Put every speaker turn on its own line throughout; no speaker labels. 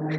Hi.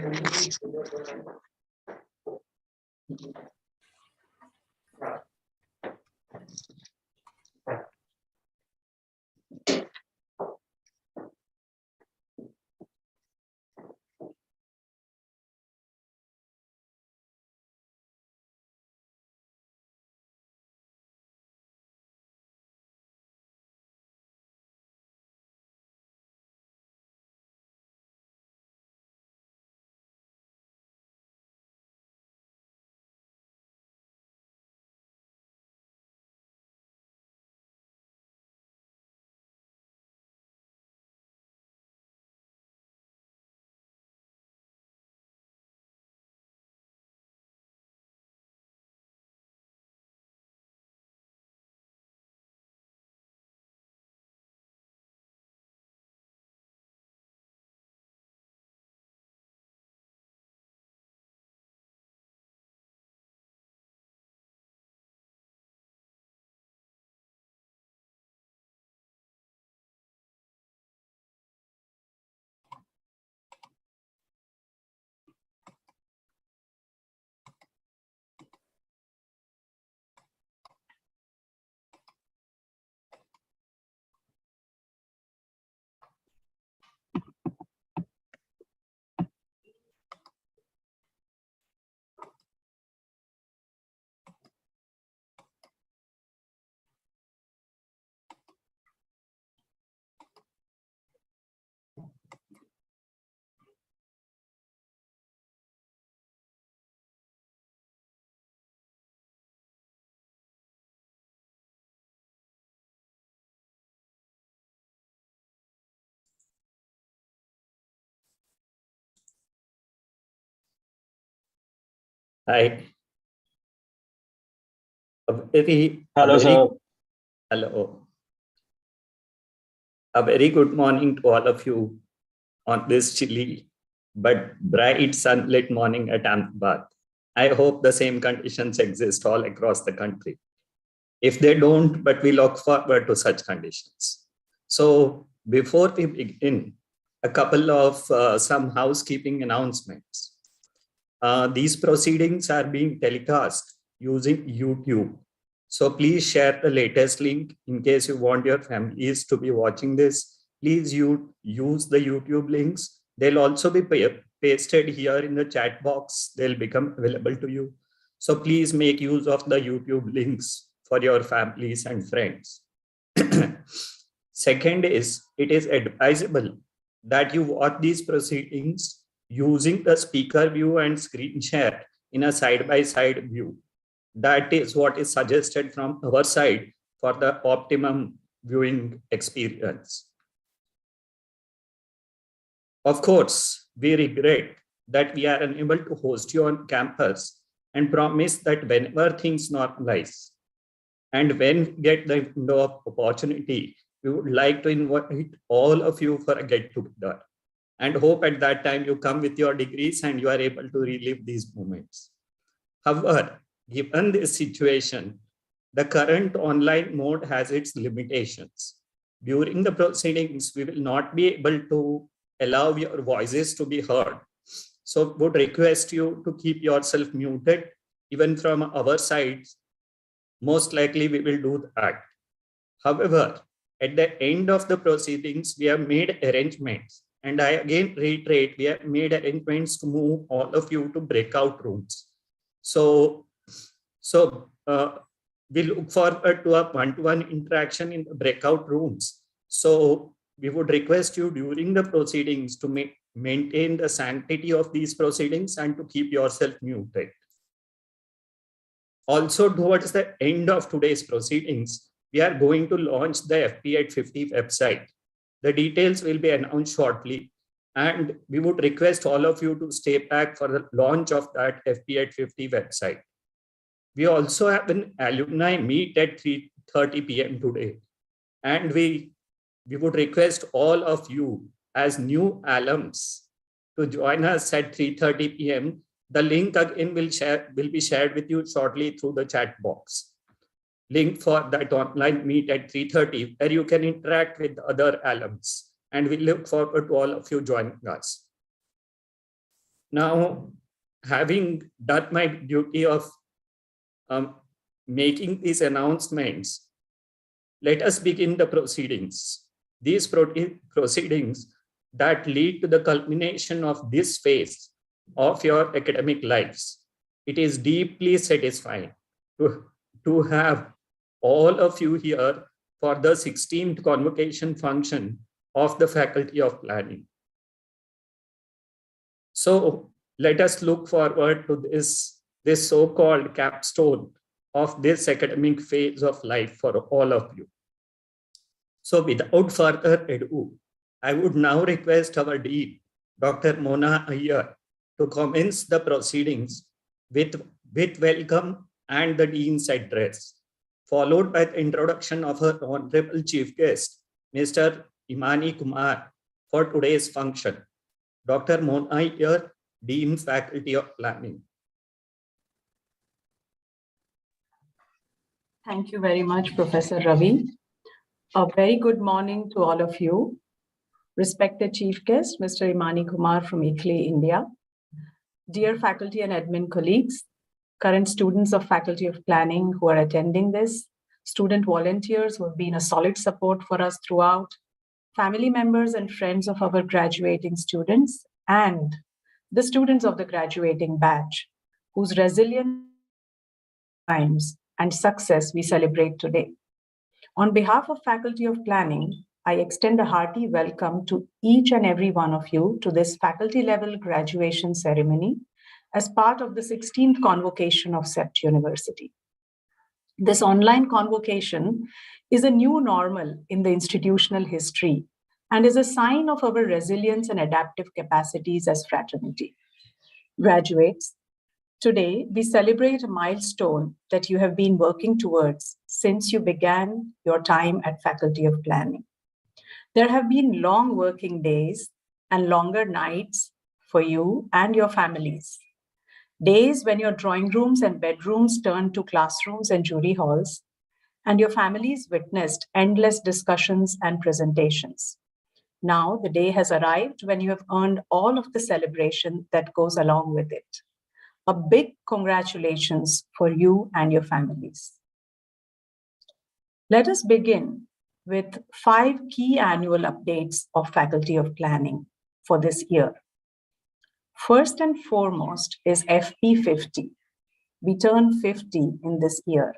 Hello, sir.
Hello. A very good morning to all of you on this chilly but bright sunlit morning at Ahmedabad. I hope the same conditions exist all across the country. If they don't, but we look forward to such conditions. So before we begin, a couple of some housekeeping announcements. These proceedings are being telecast using YouTube. So please share the latest link in case you want your families to be watching this. Please use the YouTube links. They'll also be pasted here in the chat box. They'll become available to you. So please make use of the YouTube links for your families and friends. Second is, it is advisable that you watch these proceedings using the speaker view and screen share in a side-by-side view. That is what is suggested from our side for the optimum viewing experience. Of course, we regret that we are unable to host you on campus and promise that whenever things normalize and when we get the window of opportunity, we would like to invite all of you for a get-together and hope at that time you come with your degrees and you are able to relive these moments. However, given this situation, the current online mode has its limitations. During the proceedings, we will not be able to allow your voices to be heard. So would request you to keep yourself muted, even from our side. Most likely we will do that. However, at the end of the proceedings, we have made arrangements. And I again reiterate, we have made arrangements to move all of you to breakout rooms. So we look forward to a one-to-one interaction in the breakout rooms. So we would request you during the proceedings to maintain the sanctity of these proceedings and to keep yourself muted. Also, towards the end of today's proceedings, we are going to launch the FP850 website. The details will be announced shortly, and we would request all of you to stay back for the launch of that FP850 website. We also have an alumni meet at 3:30 p.m. today, and we would request all of you as new alums to join us at 3:30 p.m. The link again will be shared with you shortly through the chat box. Link for that online meet at 3:30 where you can interact with other alums, and we look forward to all of you joining us. Now, having done my duty of making these announcements, let us begin the proceedings. These proceedings that lead to the culmination of this phase of your academic lives. It is deeply satisfying to have all of you here for the 16th convocation function of the Faculty of Planning. So let us look forward to this so-called capstone of this academic phase of life for all of you. So without further ado, I would now request our Dean, Dr. Mona Iyer, to commence the proceedings with welcome and the Dean's address, followed by the introduction of her Honorable Chief Guest, Mr. Imani Kumar, for today's function. Dr. Mona Iyer, Dean, Faculty of Planning.
Thank you very much, Professor Ravi. A very good morning to all of you. Respected Chief Guest, Mr. Imani Kumar from ICLEI, India. Dear faculty and admin colleagues, current students of Faculty of Planning who are attending this, student volunteers who have been a solid support for us throughout, family members and friends of our graduating students, and the students of the graduating batch, whose resilience times and success we celebrate today. On behalf of Faculty of Planning, I extend a hearty welcome to each and every one of you to this faculty-level graduation ceremony as part of the 16th Convocation of CEPT University. This online convocation is a new normal in the institutional history and is a sign of our resilience and adaptive capacities as fraternity. Graduates, today, we celebrate a milestone that you have been working towards since you began your time at Faculty of Planning. There have been long working days and longer nights for you and your families. Days when your drawing rooms and bedrooms turned to classrooms and jury halls, and your families witnessed endless discussions and presentations. Now the day has arrived when you have earned all of the celebration that goes along with it. A big congratulations for you and your families. Let us begin with 5 key annual updates of Faculty of Planning for this year. First and foremost is FP50. We turn 50 in this year.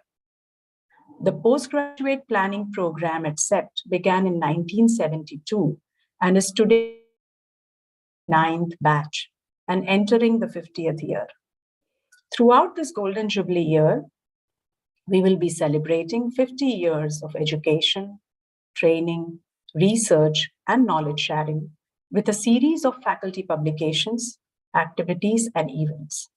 The postgraduate planning program at CEPT began in 1972 and is today 9th batch and entering the 50th year. Throughout this Golden Jubilee year, we will be celebrating 50 years of education, training, research, and knowledge sharing with a series of faculty publications, activities, and events.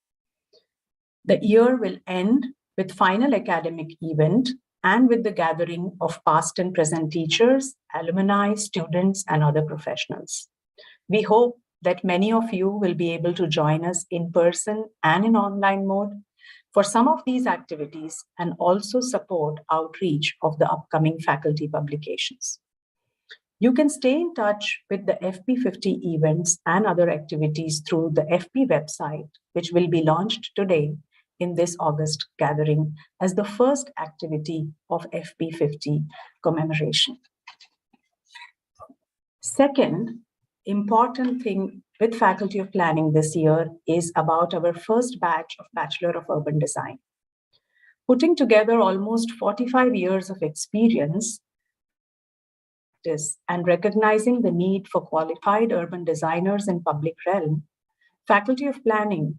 The year will end with final academic event and with the gathering of past and present teachers, alumni, students, and other professionals. We hope that many of you will be able to join us in person and in online mode for some of these activities and also support outreach of the upcoming faculty publications. You can stay in touch with the FP50 events and other activities through the FP website, which will be launched today in this August gathering as the first activity of FP50 commemoration. Second, important thing with Faculty of Planning this year is about our first batch of Bachelor of Urban Design. Putting together almost 45 years of experience and recognizing the need for qualified urban designers in public realm, Faculty of Planning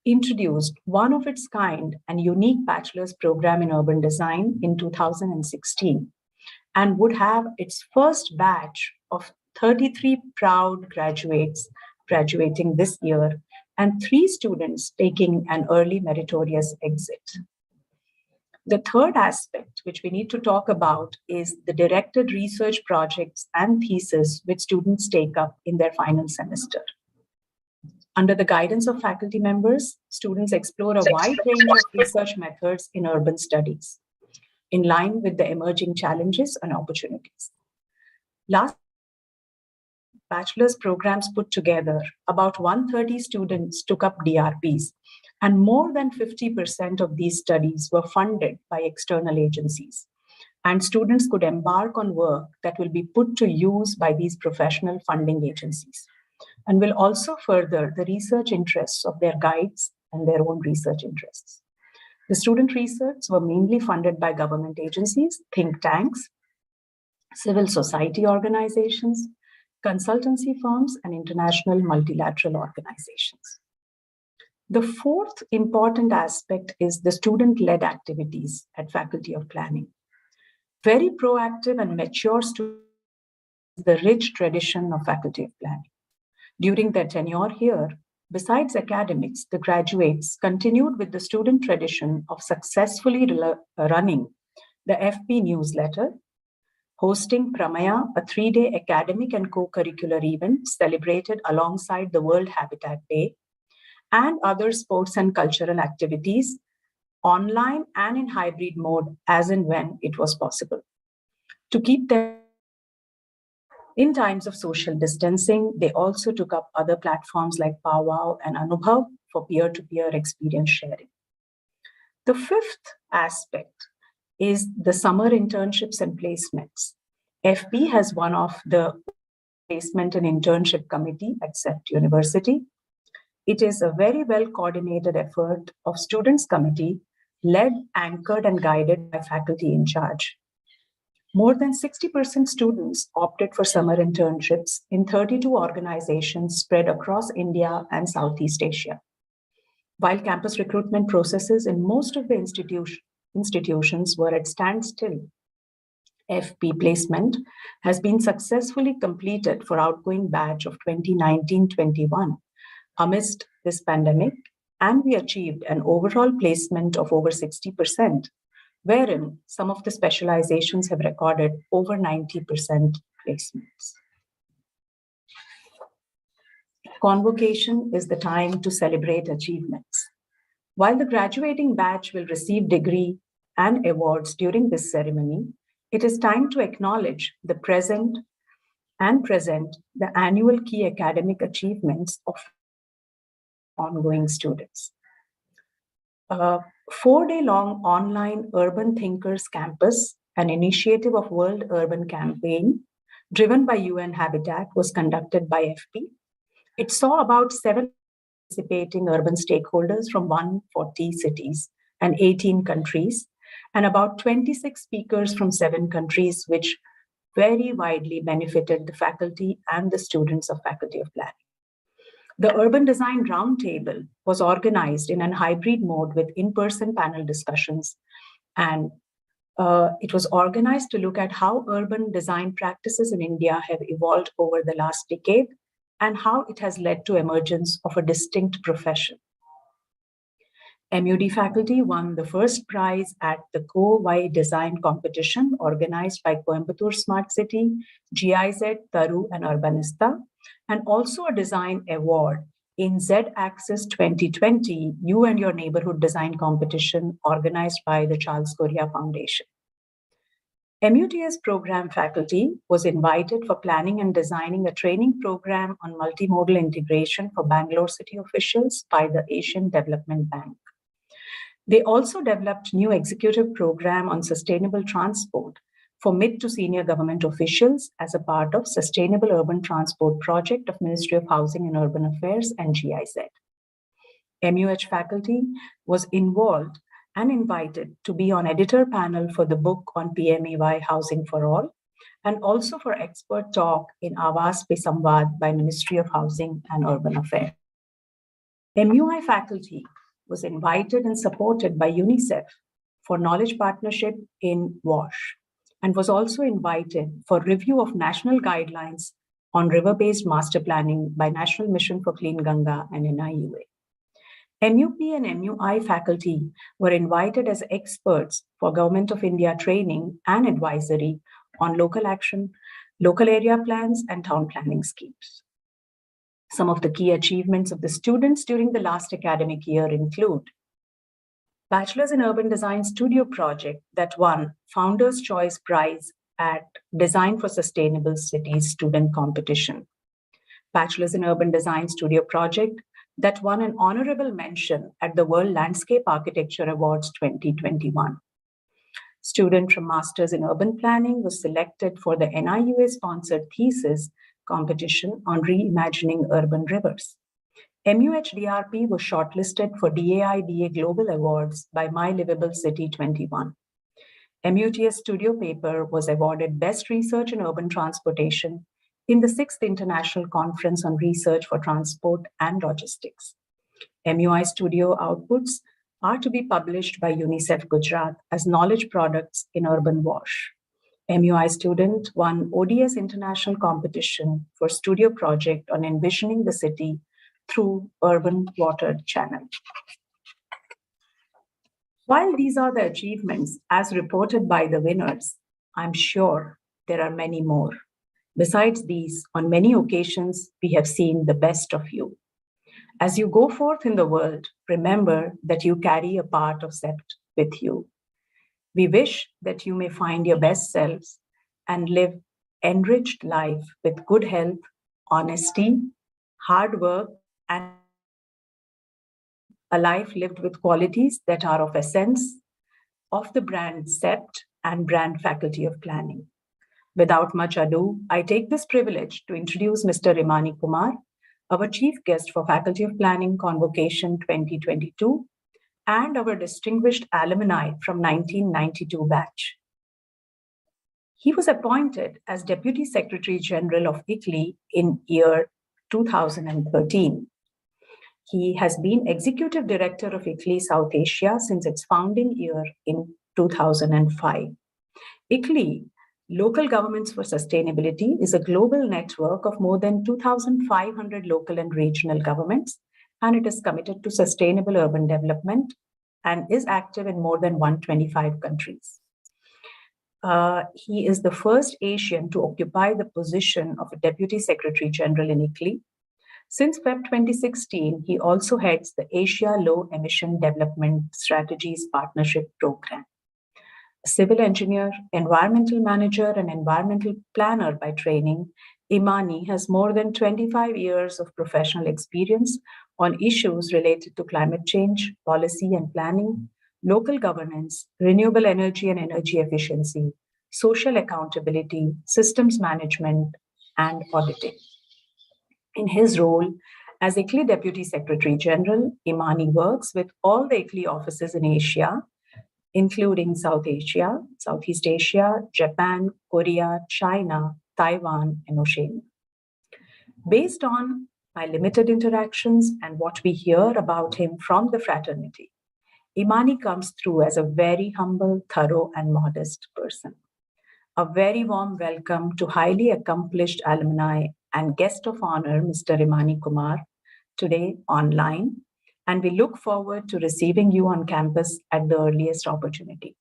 introduced one of its kind and unique bachelor's program in urban design in 2016 and would have its first batch of 33 proud graduates graduating this year and 3 students taking an early meritorious exit. The third aspect which we need to talk about is the directed research projects and thesis which students take up in their final semester. Under the guidance of faculty members, students explore a wide range of research methods in urban studies, in line with the emerging challenges and opportunities. Last, bachelor's programs put together, about 130 students took up DRPs, and more than 50% of these studies were funded by external agencies. And students could embark on work that will be put to use by these professional funding agencies and will also further the research interests of their guides and their own research interests. The student research were mainly funded by government agencies, think tanks, civil society organizations, consultancy firms, and international multilateral organizations. The fourth important aspect is the student-led activities at Faculty of Planning. Very proactive and mature students, the rich tradition of Faculty of Planning. During their tenure here, besides academics, the graduates continued with the student tradition of successfully running the FP newsletter, hosting Pramaya, a 3-day academic and co-curricular event celebrated alongside the World Habitat Day, and other sports and cultural activities, online and in hybrid mode as and when it was possible. To keep them in times of social distancing, they also took up other platforms like Powwow and Anubhav for peer-to-peer experience sharing. The fifth aspect is the summer internships and placements. FP has one of the placement and internship committee at CEPT University. It is a very well coordinated effort of students committee led, anchored, and guided by faculty in charge. More than 60% students opted for summer internships in 32 organizations spread across India and Southeast Asia. While campus recruitment processes in most of the institutions were at standstill, FP placement has been successfully completed for outgoing batch of 2019-21 amidst this pandemic, and we achieved an overall placement of over 60%, wherein some of the specializations have recorded over 90% placements. Convocation is the time to celebrate achievements. While the graduating batch will receive degree and awards during this ceremony, it is time to acknowledge the present the annual key academic achievements of ongoing students. A 4-day-long online Urban Thinkers Campus, an initiative of World Urban Campaign, driven by UN Habitat, was conducted by FP. It saw about 7 participating urban stakeholders from 140 cities and 18 countries, and about 26 speakers from 7 countries, which very widely benefited the faculty and the students of Faculty of Planning. The Urban Design Roundtable was organized in a hybrid mode with in-person panel discussions, and it was organized to look at how urban design practices in India have evolved over the last decade and how it has led to emergence of a distinct profession. MUD faculty won the first prize at the Co-Y Design competition organized by Coimbatore Smart City, GIZ, Taru, and Urbanista, and also a design award in Z-Axis 2020, You and Your Neighborhood Design competition organized by the Charles Correa Foundation. MUT's program faculty was invited for planning and designing a training program on multimodal integration for Bangalore city officials by the Asian Development Bank. They also developed new executive program on sustainable transport for mid to senior government officials as a part of Sustainable Urban Transport Project of Ministry of Housing and Urban Affairs and GIZ. MUH faculty was involved and invited to be on editor panel for the book on PMAY Housing for All, and also for expert talk in Awas Pe Samvad by Ministry of Housing and Urban Affairs. MUI faculty was invited and supported by UNICEF for knowledge partnership in WASH, and was also invited for review of national guidelines on river-based master planning by National Mission for Clean Ganga and NIUA. MUP and MUI faculty were invited as experts for Government of India training and advisory on local action, local area plans, and town planning schemes. Some of the key achievements of the students during the last academic year include Bachelor's in Urban Design Studio Project that won Founders' Choice Prize at Design for Sustainable Cities student competition. Bachelor's in Urban Design studio project that won an honorable mention at the World Landscape Architecture Awards 2021. Student from Masters in Urban Planning was selected for the NIUA-sponsored thesis competition on reimagining urban rivers. MUHDRP was shortlisted for DAI/DA Global Awards by My Livable City 21. MUTS studio paper was awarded Best Research in Urban Transportation in the 6th International Conference on Research for Transport and Logistics. MUI studio outputs are to be published by UNICEF Gujarat as knowledge products in urban wash. MUI student won ODS International Competition for studio project on envisioning the city through urban water channel. While these are the achievements as reported by the winners, I'm sure there are many more. Besides these, on many occasions, we have seen the best of you. As you go forth in the world, remember that you carry a part of CEPT with you. We wish that you may find your best selves and live enriched life with good health, honesty, hard work, and a life lived with qualities that are of essence of the brand CEPT and brand Faculty of Planning. Without much ado, I take this privilege to introduce Mr. Imani Kumar, our chief guest for Faculty of Planning Convocation 2022, and our distinguished alumni from 1992 batch. He was appointed as Deputy Secretary General of ICLEI in year 2013. He has been Executive Director of ICLEI South Asia since its founding year in 2005. ICLEI, Local Governments for Sustainability, is a global network of more than 2,500 local and regional governments, and it is committed to sustainable urban development and is active in more than 125 countries. He is the first Asian to occupy the position of a Deputy Secretary General in ICLEI. Since Feb 2016, he also heads the Asia Low Emission Development Strategies Partnership Program. A civil engineer, environmental manager, and environmental planner by training, Imani has more than 25 years of professional experience on issues related to climate change, policy and planning, local governance, renewable energy and energy efficiency, social accountability, systems management, and auditing. In his role as ICLEI Deputy Secretary General, Imani works with all the ICLEI offices in Asia, including South Asia, Southeast Asia, Japan, Korea, China, Taiwan, and Oceania. Based on my limited interactions and what we hear about him from the fraternity, Imani comes through as a very humble, thorough, and modest person. A very warm welcome to highly accomplished alumni and guest of honor, Mr. Imani Kumar, today online, and we look forward to receiving you on campus at the earliest opportunity.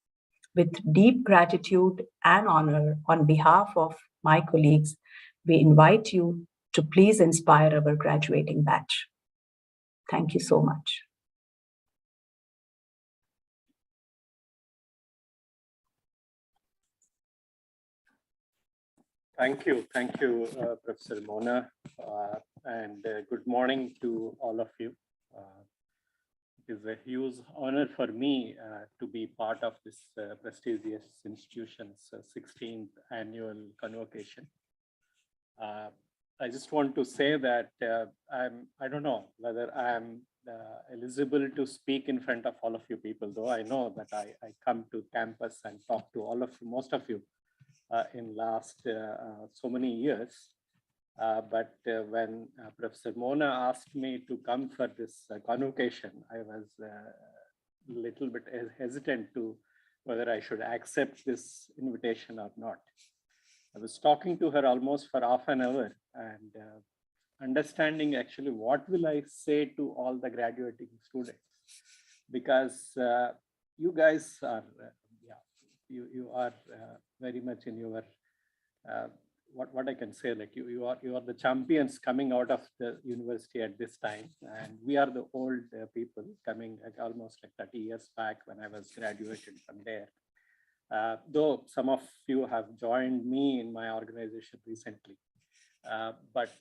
With deep gratitude and honor on behalf of my colleagues, we invite you to please inspire our graduating batch. Thank you so much.
Thank you, Professor Mona, and good morning to all of you. It is a huge honor for me to be part of this prestigious institution's 16th annual convocation. I just want to say that I don't know whether I'm eligible to speak in front of all of you people, though I know that I come to campus and talk to all of you, most of you, in last so many years. But when Professor Mona asked me to come for this convocation, I was a little bit hesitant to whether I should accept this invitation or not. I was talking to her almost for half an hour and understanding actually what will I say to all the graduating students, because you guys are, you are very much in your what I can say, like you are the champions coming out of the university at this time, and we are the old people coming almost like 30 years back when I was graduated from there. Though some of you have joined me in my organization recently, but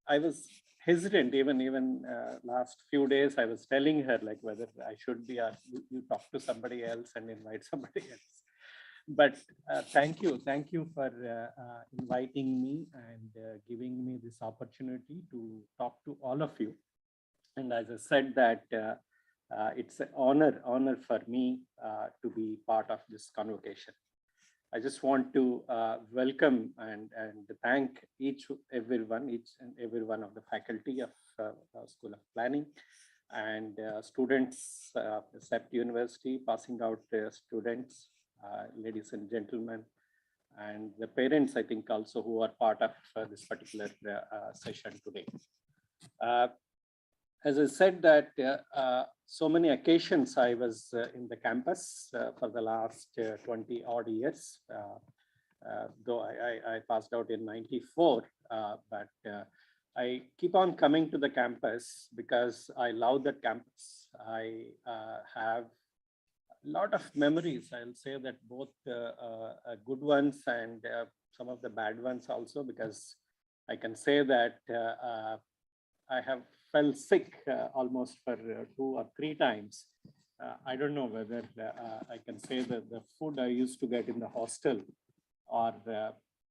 I was hesitant, even last few days, I was telling her like whether I should be, or you talk to somebody else and invite somebody else. But thank you for inviting me and giving me this opportunity to talk to all of you. And as I said that it's an honor for me to be part of this convocation. I just want to welcome and thank each and every one of the faculty of School of Planning and students of the CEPT University, passing out students, ladies and gentlemen, and the parents, I think also who are part of this particular session today. As I said that so many occasions I was in the campus for the last 20 odd years, though I passed out in '94, but I keep on coming to the campus because I love that campus. I have a lot of memories. I'll say that both good ones and some of the bad ones also, because I can say that I have fell sick almost for 2 or 3 times. I don't know whether I can say that the food I used to get in the hostel, or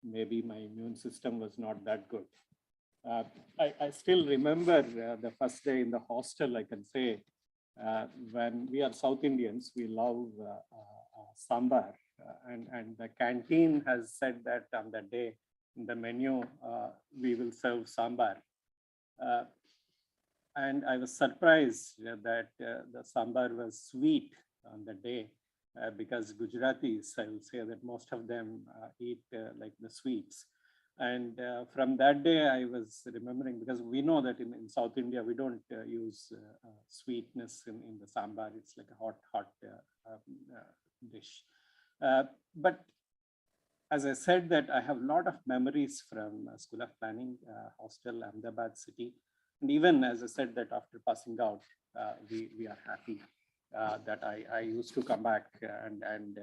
maybe my immune system was not that good. I still remember the first day in the hostel. I can say when we are South Indians, we love sambar, and the canteen has said that on the day in the menu we will serve sambar. And I was surprised that the sambar was sweet on the day, because Gujaratis, I will say that most of them eat like the sweets. And from that day, I was remembering, because we know that in South India, we don't use sweetness in the sambar. It's like a hot dish. But as I said that I have a lot of memories from School of Planning, hostel, Ahmedabad city. And even as I said that after passing out, we are happy that I used to come back and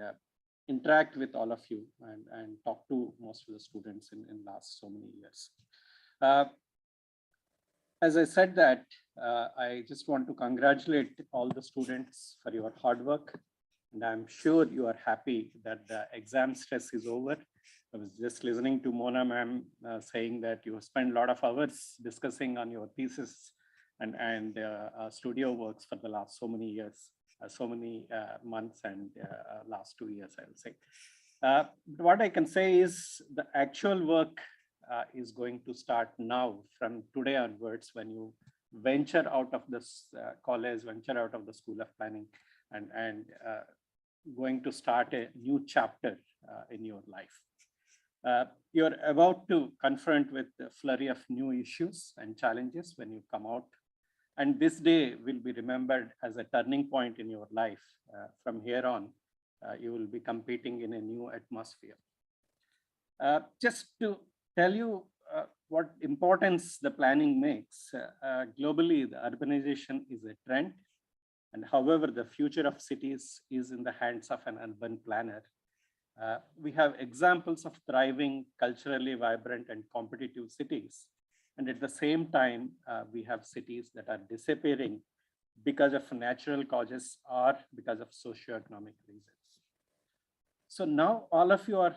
interact with all of you and talk to most of the students in last so many years. As I said that, I just want to congratulate all the students for your hard work. And I'm sure you are happy that the exam stress is over. I was just listening to Mona ma'am saying that you spend a lot of hours discussing on your thesis and studio works for the last so many years, so many months, and last 2 years, I will say. What I can say is the actual work is going to start now from today onwards, when you venture out of this college, venture out of the School of Planning, and going to start a new chapter in your life. You're about to confront with a flurry of new issues and challenges when you come out. And this day will be remembered as a turning point in your life. From here on, you will be competing in a new atmosphere. Just to tell you what importance the planning makes, globally, the urbanization is a trend. And however, the future of cities is in the hands of an urban planner. We have examples of thriving, culturally vibrant and competitive cities. And at the same time, we have cities that are disappearing because of natural causes or because of socioeconomic reasons. So now all of you are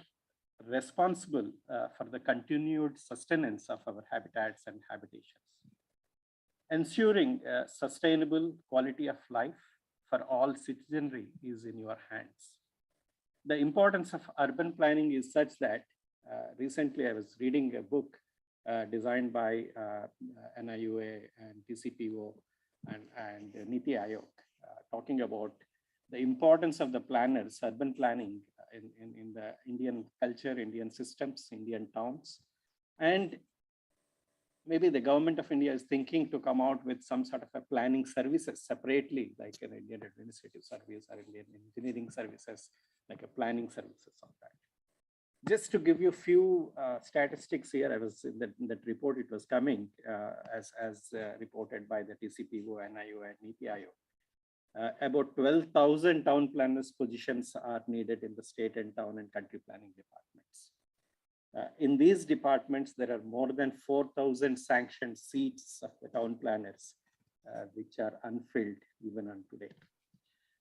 responsible for the continued sustenance of our habitats and habitations. Ensuring sustainable quality of life for all citizenry is in your hands. The importance of urban planning is such that recently I was reading a book designed by NIUA and TCPO and Niti Aayog, talking about the importance of the planners, urban planning in the Indian culture, Indian systems, Indian towns. And maybe the government of India is thinking to come out with some sort of a planning services separately, like an Indian administrative service or Indian engineering services, like a planning services of that. Just to give you a few statistics here, I was in that report, it was coming as reported by the TCPO, NIU and Niti Aayog. About 12,000 town planners positions are needed in the state and town and country planning departments. In these departments, there are more than 4,000 sanctioned seats of the town planners, which are unfilled even on today.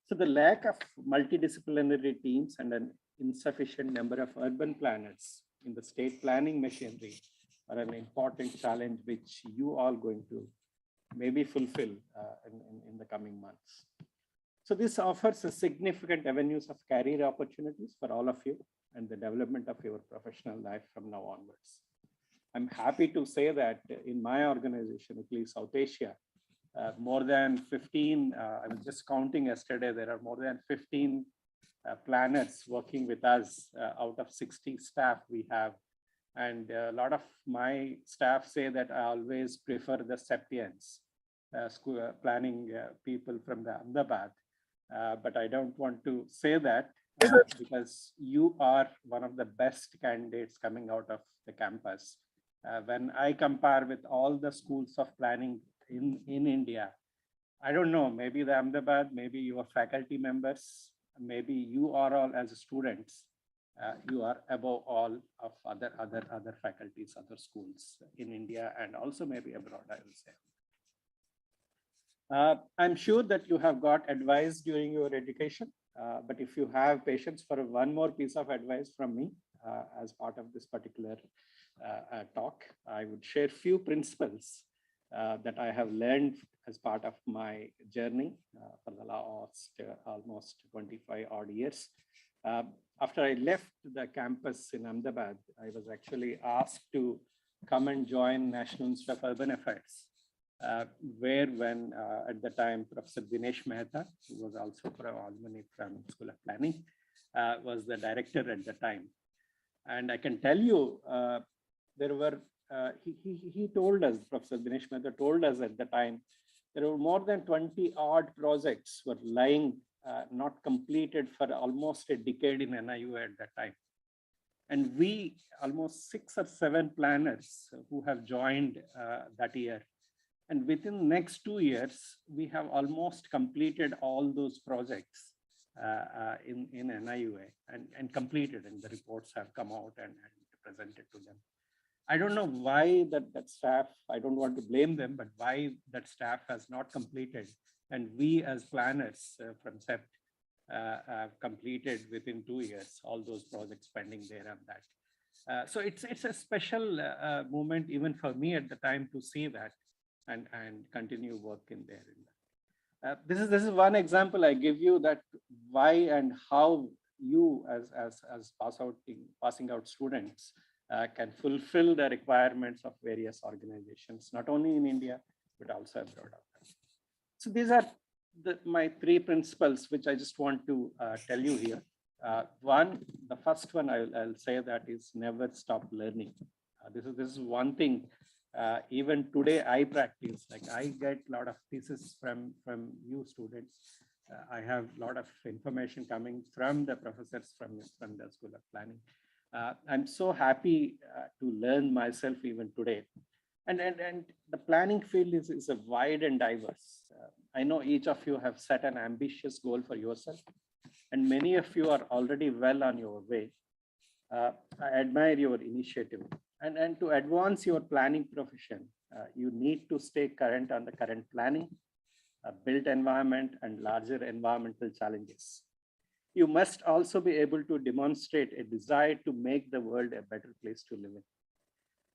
So the lack of multidisciplinary teams and an insufficient number of urban planners in the state planning machinery are an important challenge which you all going to maybe fulfill in the coming months. So this offers a significant avenues of career opportunities for all of you and the development of your professional life from now onwards. I'm happy to say that in my organization, at least South Asia, more than 15, I was just counting yesterday, there are more than 15 planners working with us out of 60 staff we have. And a lot of my staff say that I always prefer the CEPTians, school planning people from the Ahmedabad. But I don't want to say that because you are one of the best candidates coming out of the campus. When I compare with all the schools of planning in India, I don't know, maybe the Ahmedabad, maybe your faculty members, maybe you are all as students, you are above all of other faculties, other schools in India and also maybe abroad, I will say. I'm sure that you have got advice during your education, but if you have patience for one more piece of advice from me as part of this particular talk, I would share few principles that I have learned as part of my journey for the last almost 25 odd years. After I left the campus in Ahmedabad, I was actually asked to come and join National Institute of Urban Affairs, where when at the time Professor Dinesh Mehta, who was also from Albany from School of Planning, was the director at the time. And I can tell you, there were, he told us, Professor Dinesh Mehta told us at the time, there were more than 20 odd projects were lying not completed for almost a decade in NIU at that time. And we, almost 6 or 7 planners who have joined that year. And within next 2 years, we have almost completed all those projects in NIUA and completed, and the reports have come out and presented to them. I don't know why that staff, I don't want to blame them, but why that staff has not completed. And we as planners from CEPT have completed within 2 years, all those projects pending there and that. So it's a special moment even for me at the time to see that and continue work in there. This is one example I give you that why and how you as passing out students can fulfill the requirements of various organizations, not only in India, but also abroad. So these are my 3 principles, which I just want to tell you here. One, the first one I'll say that is never stop learning. This is one thing. Even today I practice, like I get a lot of thesis from you students. I have a lot of information coming from the professors from the School of Planning. I'm so happy to learn myself even today. And the planning field is a wide and diverse. I know each of you have set an ambitious goal for yourself, and many of you are already well on your way. I admire your initiative. And to advance your planning profession, you need to stay current on the current planning, built environment, and larger environmental challenges. You must also be able to demonstrate a desire to make the world a better place to live in.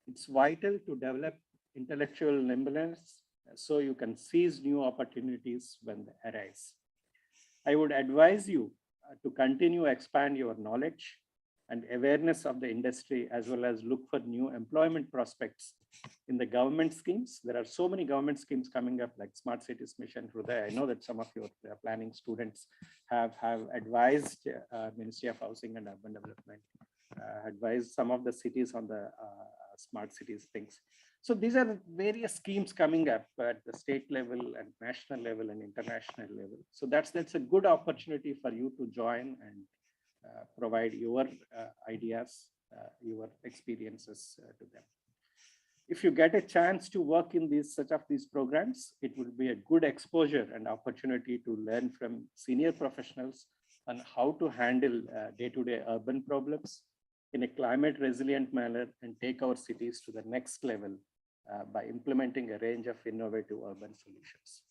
It's vital to develop intellectual nimbleness so you can seize new opportunities when they arise. I would advise you to continue to expand your knowledge and awareness of the industry, as well as look for new employment prospects in the government schemes. There are so many government schemes coming up, like Smart Cities Mission Hruday. I know that some of your planning students have advised Ministry of Housing and Urban Development, advised some of the cities on the smart cities things. So these are various schemes coming up at the state level and national level and international level. So that's a good opportunity for you to join and provide your ideas, your experiences to them. If you get a chance to work in such of these programs, it would be a good exposure and opportunity to learn from senior professionals on how to handle day-to-day urban problems, in a climate resilient manner and take our cities to the next level by implementing a range of innovative urban solutions.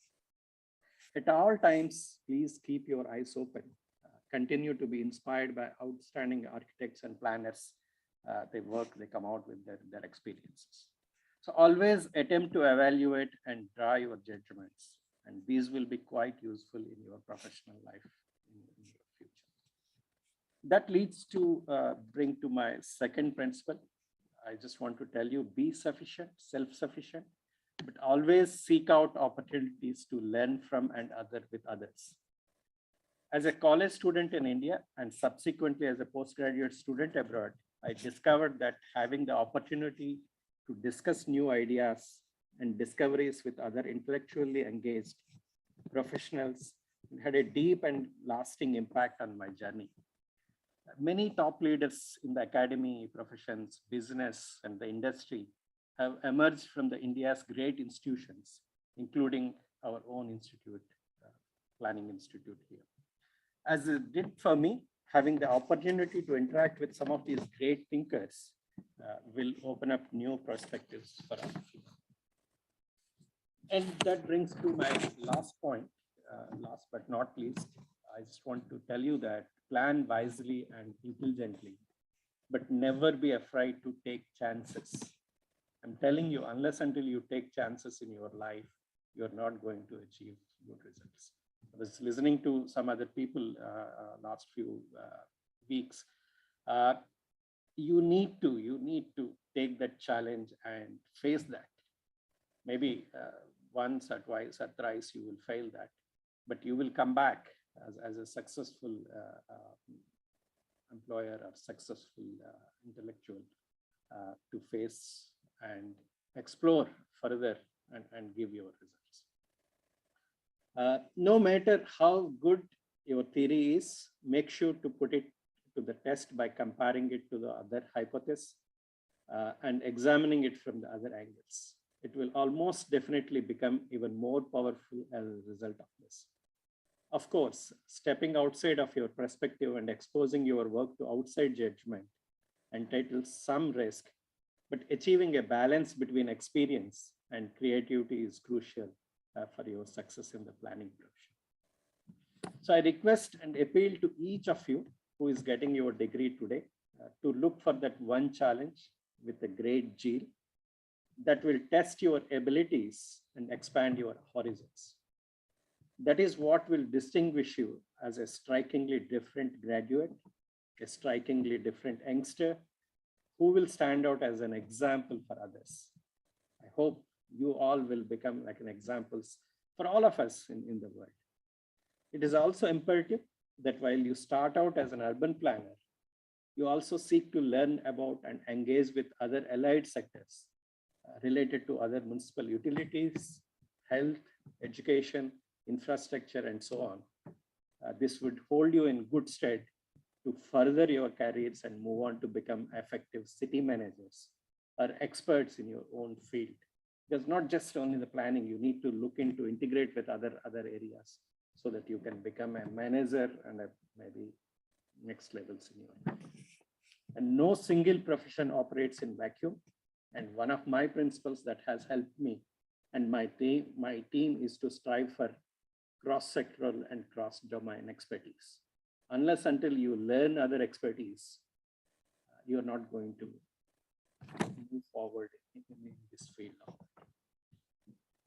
At all times, please keep your eyes open. Continue to be inspired by outstanding architects and planners. They come out with their experiences. So always attempt to evaluate and draw your judgments. And these will be quite useful in your professional life in your future. That leads to bring to my second principle. I just want to tell you, be sufficient, self-sufficient, but always seek out opportunities to learn from and with others. As a college student in India and subsequently as a postgraduate student abroad, I discovered that having the opportunity to discuss new ideas and discoveries with other intellectually engaged professionals had a deep and lasting impact on my journey. Many top leaders in the academy, professions, business, and the industry have emerged from the India's great institutions, including our own institute, Planning Institute here. As it did for me, having the opportunity to interact with some of these great thinkers will open up new perspectives for us. And that brings to my last point, last but not least. I just want to tell you that plan wisely and intelligently, but never be afraid to take chances. I'm telling you, unless until you take chances in your life, you're not going to achieve good results. I was listening to some other people last few weeks. You need to take that challenge and face that. Maybe once or twice or thrice you will fail that, but you will come back as a successful employer or successful intellectual to face and explore further and give your results. No matter how good your theory is, make sure to put it to the test by comparing it to the other hypothesis and examining it from the other angles. It will almost definitely become even more powerful as a result of this. Of course, stepping outside of your perspective and exposing your work to outside judgment entitles some risk, but achieving a balance between experience and creativity is crucial for your success in the planning profession. So I request and appeal to each of you who is getting your degree today to look for that one challenge with a great zeal that will test your abilities and expand your horizons. That is what will distinguish you as a strikingly different graduate, a strikingly different youngster who will stand out as an example for others. I hope you all will become like an examples for all of us in the world. It is also imperative that while you start out as an urban planner, you also seek to learn about and engage with other allied sectors related to other municipal utilities, health, education, infrastructure, and so on. This would hold you in good stead to further your careers and move on to become effective city managers or experts in your own field. Because not just only the planning, you need to look into integrate with other areas so that you can become a manager and maybe next levels in your life. And no single profession operates in vacuum. And one of my principles that has helped me and my team is to strive for cross-sectoral and cross-domain expertise. Unless until you learn other expertise, you're not going to move forward in this field.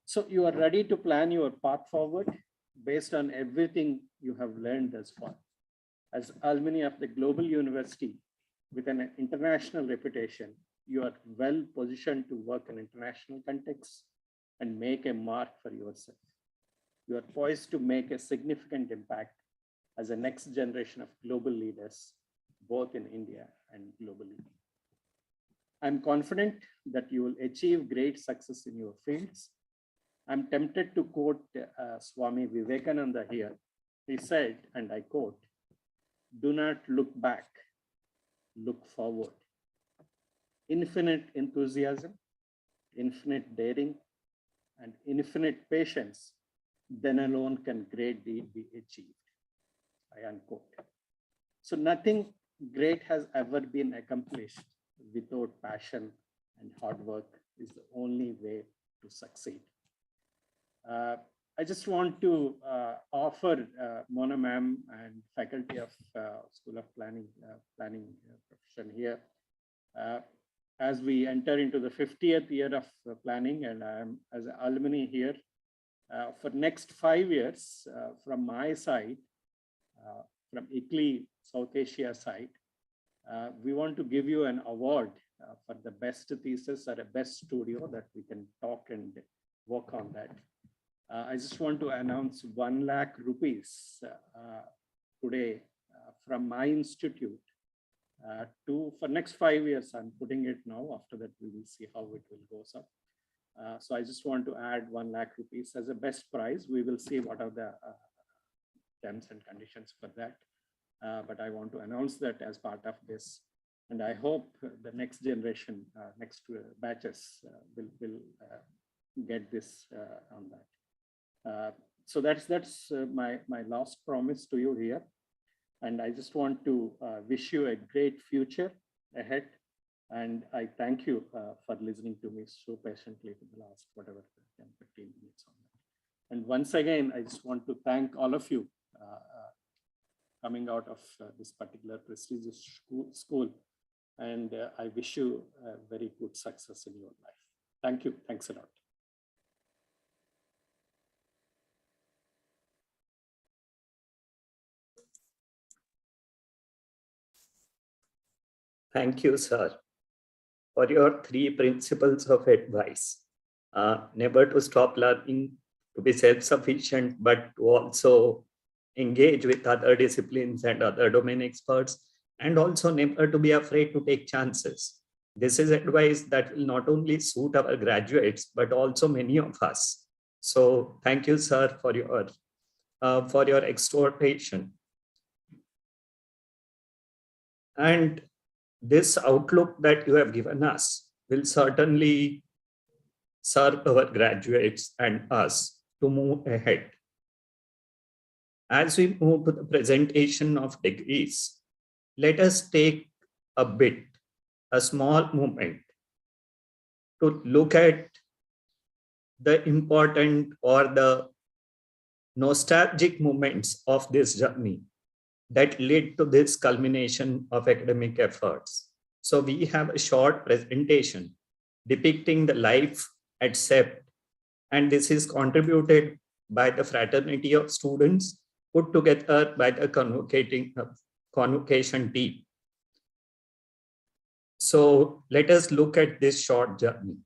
So you are ready to plan your path forward based on everything you have learned thus far. As alumni of the global university with an international reputation, you are well positioned to work in international contexts and make a mark for yourself. You are poised to make a significant impact as a next generation of global leaders, both in India and globally. I'm confident that you will achieve great success in your fields. I'm tempted to quote Swami Vivekananda here. He said, and I quote, "Do not look back, look forward. Infinite enthusiasm, infinite daring, and infinite patience, then alone can great deed be achieved." I unquote. So nothing great has ever been accomplished without passion and hard work is the only way to succeed. I just want to offer Mona ma'am and faculty of School of Planning profession here, as we enter into the 50th year of planning, and I'm as an alumni here, for next 5 years from my side, from ICLEI South Asia side, we want to give you an award for the best thesis or a best studio that we can talk and work on that. I just want to announce 1 lakh rupees today from my institute for next 5 years. I'm putting it now. After that, we will see how it will go. So I just want to add 1 lakh rupees as a best prize. We will see what are the terms and conditions for that. But I want to announce that as part of this. And I hope the next generation, next batches will get this on that. So that's my last promise to you here. And I just want to wish you a great future ahead. And I thank you for listening to me so patiently for the last, whatever, 10, 15 minutes on that. And once again, I just want to thank all of you coming out of this particular prestigious school. And I wish you a very good success in your life. Thank you. Thanks a lot.
Thank you, sir, for your 3 principles of advice. Never to stop learning, to be self-sufficient, but to also engage with other disciplines and other domain experts, and also never to be afraid to take chances. This is advice that will not only suit our graduates, but also many of us. So thank you, sir, for your exhortation. And this outlook that you have given us will certainly serve our graduates and us to move ahead. As we move to the presentation of degrees, let us take a small moment to look at the important or the nostalgic moments of this journey that led to this culmination of academic efforts. So we have a short presentation depicting the life at CEPT, and this is contributed by the fraternity of students put together by the convocation team. So let us look at this short journey.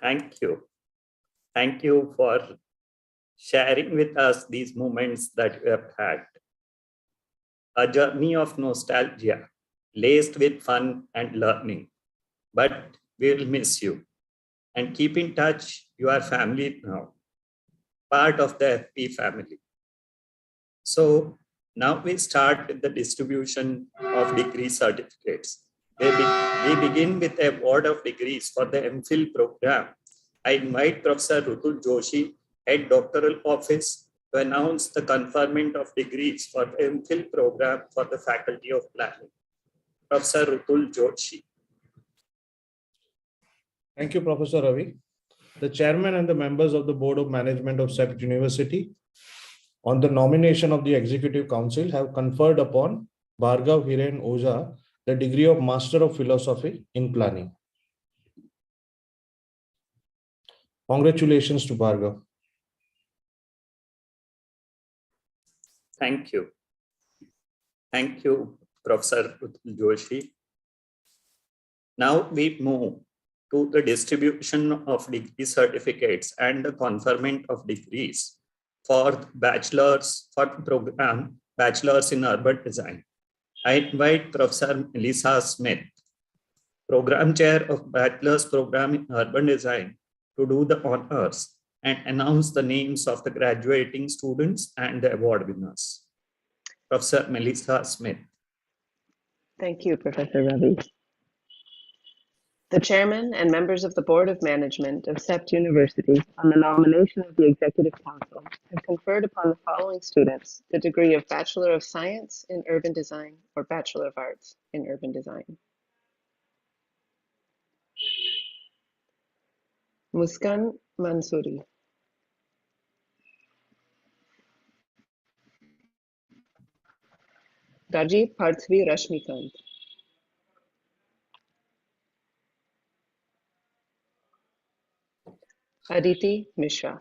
Thank you. Thank you for sharing with us these moments that you have had. A journey of nostalgia, laced with fun and learning. But we'll miss you. And keep in touch. You are family now, part of the FP family. So now we start with the distribution of degree certificates. We begin with a award of degrees for the MPhil program. I invite Professor Rutul Joshi, Head Doctoral Office, to announce the conferment of degrees for the MPhil program for the Faculty of Planning. Professor Rutul Joshi.
Thank you, Professor Ravi. The chairman and the members of the Board of Management of CEPT University, on the nomination of the Executive Council, have conferred upon Bhargav Hiren Oza the degree of Master of Philosophy in Planning. Congratulations to Bhargav.
Thank you. Thank you, Professor Rutul Joshi. Now we move to the distribution of degree certificates and the conferment of degrees for bachelors for program Bachelors in Urban Design. I invite Professor Melissa Smith, Program Chair of Bachelor's Program in Urban Design, to do the honors and announce the names of the graduating students and the award winners. Professor Melissa Smith.
Thank you, Professor Ravi. The chairman and members of the Board of Management of CEPT University, on the nomination of the Executive Council, have conferred upon the following students the degree of Bachelor of Science in Urban Design or Bachelor of Arts in Urban Design. Muskan Mansoori. Raji Parthvi Rashmikant. Aditi Mishra.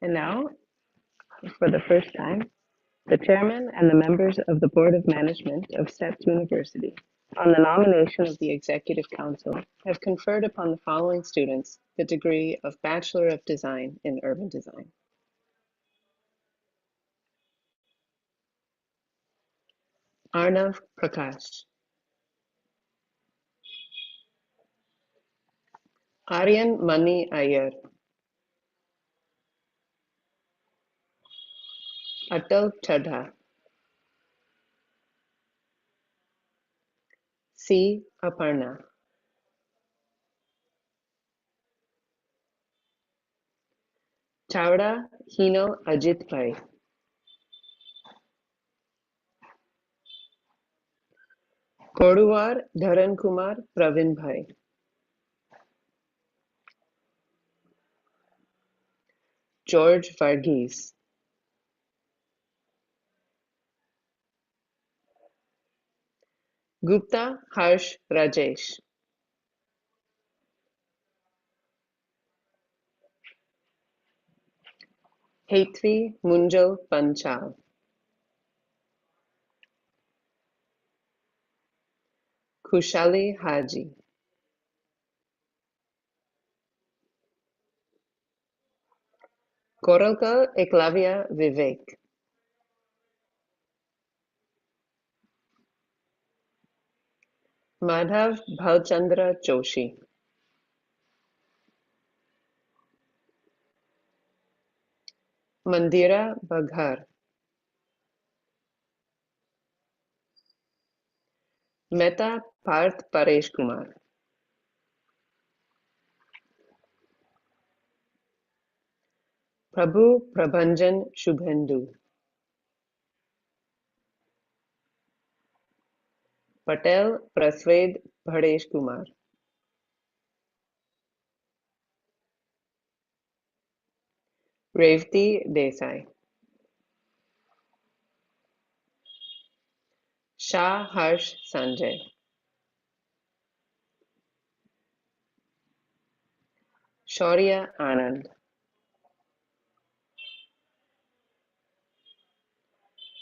And now, for the first time, the chairman and the members of the Board of Management of CEPT University, on the nomination of the Executive Council, have conferred upon the following students the degree of Bachelor of Design in Urban Design. Arnav Prakash. Aryan Mani Iyer. Atal Chadha. C. Aparna. Chawda Hino Ajit Bhai. Koduwar Dharan Kumar Pravin Bhai. George Varghese. Gupta Harsh Rajesh. Hetvi Munjal Panchal. Kushali Haji. Koralkar Eklavya Vivek. Madhav Bhalchandra Joshi. Mandira Baghar. Mehta Parth Paresh Kumar. Prabhu Prabhanjan Shubhendu. Patel Prasved Bhadesh Kumar. Revati Desai. Shah Harsh Sanjay. Shaurya Anand.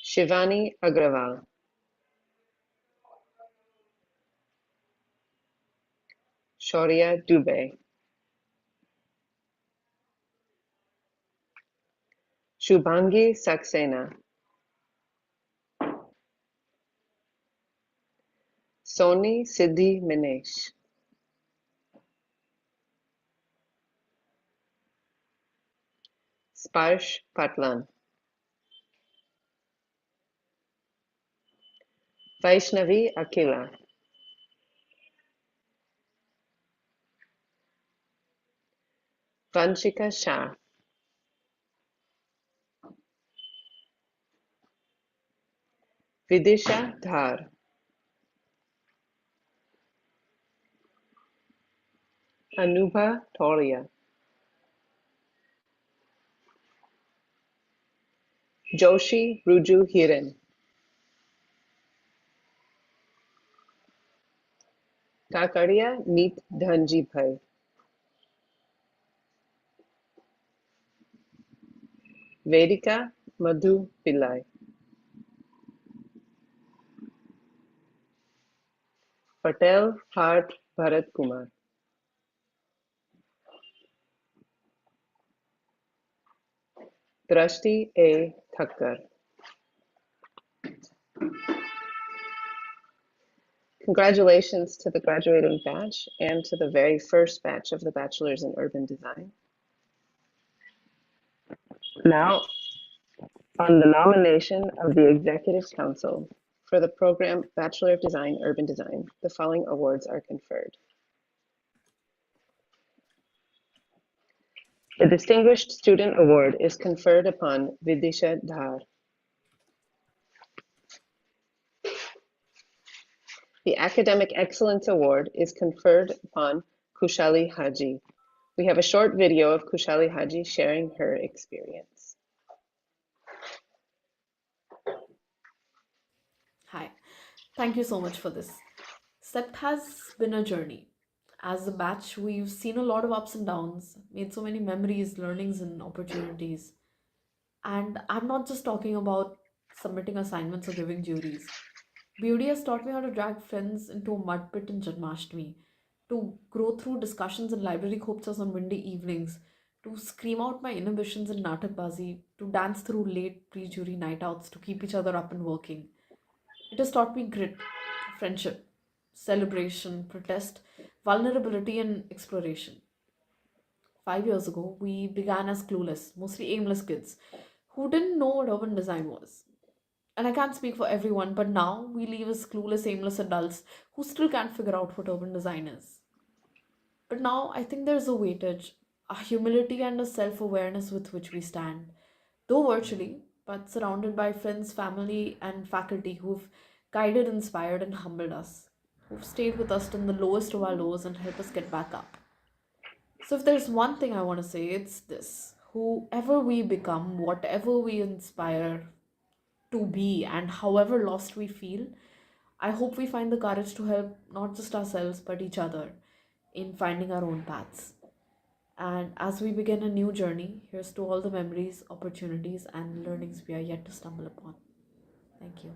Shivani Agrawal. Shaurya Dubey. Shubhangi Saxena. Soni Siddhi Minesh. Sparsh Patlan. Vaishnavi Akila. Vanshika Shah. Vidisha Dhar. Anubha Toria. Joshi Ruju Hiren. Kakaria Neet Dhanji Bhai. Vedika Madhu Pillai. Patel Hart Bharat Kumar. Drashti A. Thakkar. Congratulations to the graduating batch and to the very first batch of the Bachelors in Urban Design. Now, on the nomination of the Executive Council for the program Bachelor of Design, Urban Design, the following awards are conferred. The Distinguished Student Award is conferred upon Vidisha Dhar. The Academic Excellence Award is conferred upon Kushali Haji. We have a short video of Kushali Haji sharing her experience.
Hi, thank you so much for this. CEPT has been a journey. As a batch, we've seen a lot of ups and downs, made so many memories, learnings, and opportunities. And I'm not just talking about submitting assignments or giving juries. Beauty has taught me how to drag friends into a mud pit in Janmashtami, to grow through discussions in library khopchas on windy evenings, to scream out my inhibitions in natakbazi, to dance through late pre-jury night outs to keep each other up and working. It has taught me grit, friendship, celebration, protest, vulnerability, and exploration. 5 years ago, we began as clueless, mostly aimless kids who didn't know what urban design was. And I can't speak for everyone, but now we leave as clueless, aimless adults who still can't figure out what urban design is. But now I think there's a weightage, a humility, and a self awareness with which we stand, though virtually, but surrounded by friends, family, and faculty who've guided, inspired, and humbled us, who've stayed with us in the lowest of our lows and helped us get back up. So, if there's one thing I want to say, it's this: whoever we become, whatever we inspire to be, and however lost we feel, I hope we find the courage to help not just ourselves but each other in finding our own paths. And as we begin a new journey, here's to all the memories, opportunities, and learnings we are yet to stumble upon. Thank you.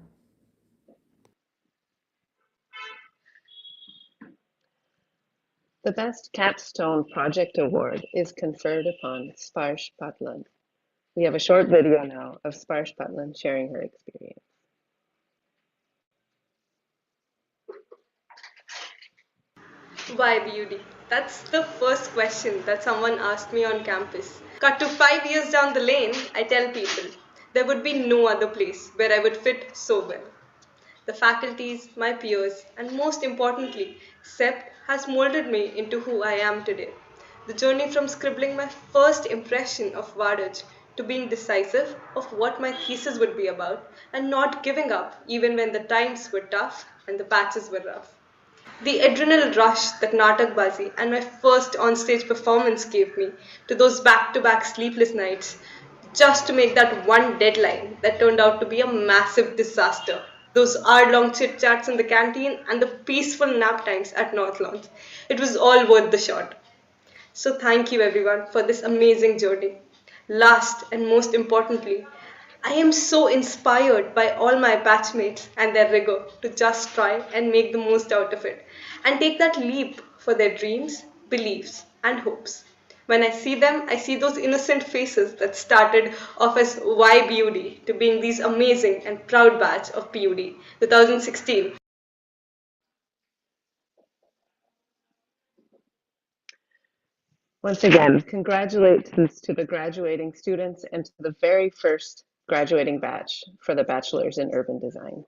The Best Capstone Project Award is conferred upon Sparsh Patlan. We have a short video now of Sparsh Patlan sharing her experience.
Why beauty? That's the first question that someone asked me on campus. Cut to 5 years down the lane, I tell people there would be no other place where I would fit so well. The faculties, my peers, and most importantly, CEPT has molded me into who I am today. The journey from scribbling my first impression of Wadaj to being decisive of what my thesis would be about and not giving up even when the times were tough and the patches were rough. The adrenal rush that Natakbazi and my first onstage performance gave me to those back-to-back sleepless nights just to make that one deadline that turned out to be a massive disaster. Those hour-long chit-chats in the canteen and the peaceful nap times at North Lawns. It was all worth the shot. So thank you everyone for this amazing journey. Last and most importantly, I am so inspired by all my batchmates and their rigor to just try and make the most out of it and take that leap for their dreams, beliefs, and hopes. When I see them, I see those innocent faces that started off as YBUD to being these amazing and proud batch of PUD 2016.
Once again, congratulations to the graduating students and to the very first graduating batch for the Bachelor's in Urban Design.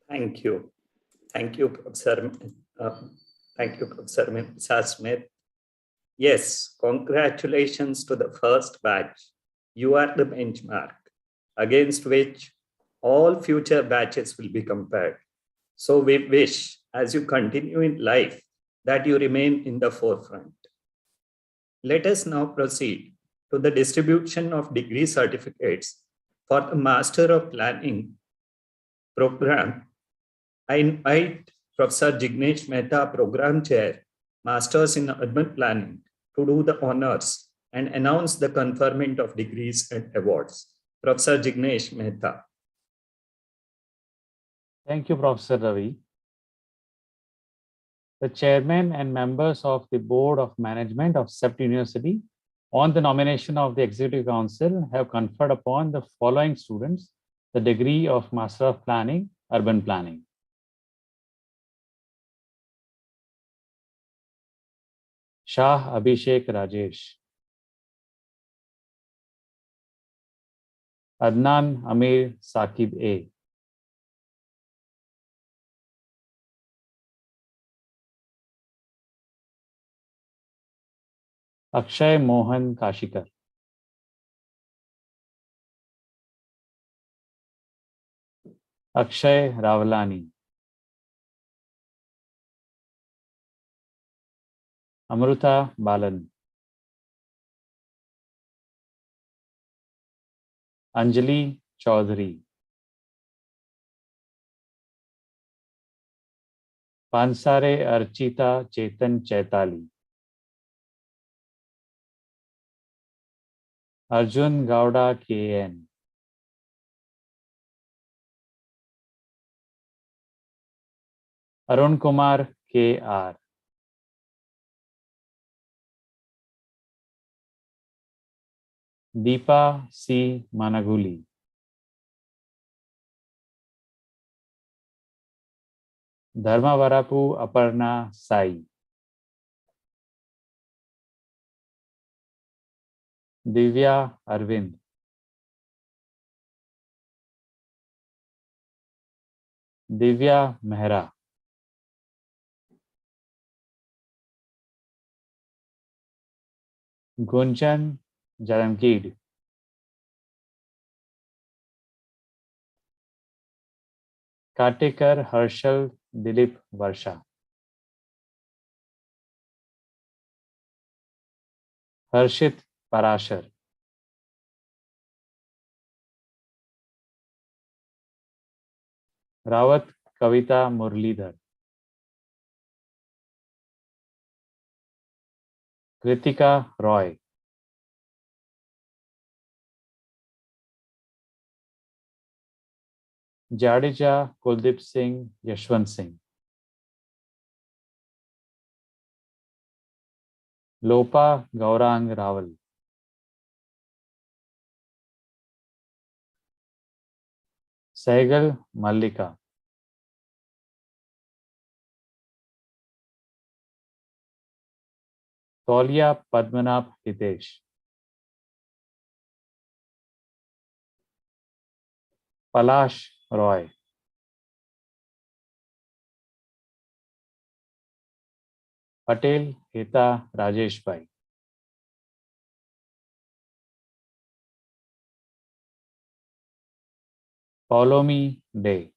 Thank you. Thank you, Professor. Thank you, Professor Mr. Smith. Yes, congratulations to the first batch. You are the benchmark against which all future batches will be compared. So we wish, as you continue in life, that you remain in the forefront. Let us now proceed to the distribution of degree certificates for the Master of Planning program. I invite Professor Jignesh Mehta, Program Chair, Masters in Urban Planning, to do the honors and announce the conferment of degrees and awards. Professor Jignesh Mehta.
Thank you, Professor Ravi. The chairman and members of the Board of Management of CEPT University, on the nomination of the Executive Council, have conferred upon the following students the degree of Master of Planning, Urban Planning. Shah Abhishek Rajesh, Adnan Amir Saqib A, Akshay Mohan Kashikar, Akshay Rawlani, Amruta Balan, Anjali Chaudhary, Pansare Archita Chetan Chaitali, Arjun Gowda KN, Arun Kumar KR, Deepa C. Managuli, Dharmavarapu Aparna Sai, Divya Arvind, Divya Mehra, Gunjan Jarangid, Katekar Harshal Dilip Varsha, Harshit Parashar, Rawat Kavita Murlidhar, Kritika Roy, Jadeja Kuldip Singh Yashwant Singh, Lopa Gaurang Rawal, Saigal Mallika, Taulia Padmanabh Hitesh, Palash Roy, Patel Heta Rajesh Bhai, Paulomi Day,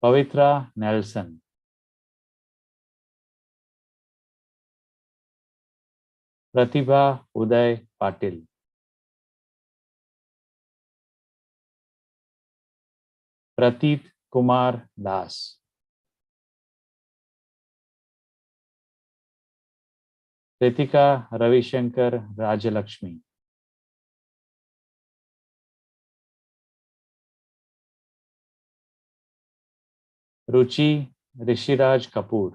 Pavitra Nelson, Pratibha Uday Patil, Prateet Kumar Das, Ritika Ravishankar Rajalakshmi, Ruchi Rishiraj Kapoor.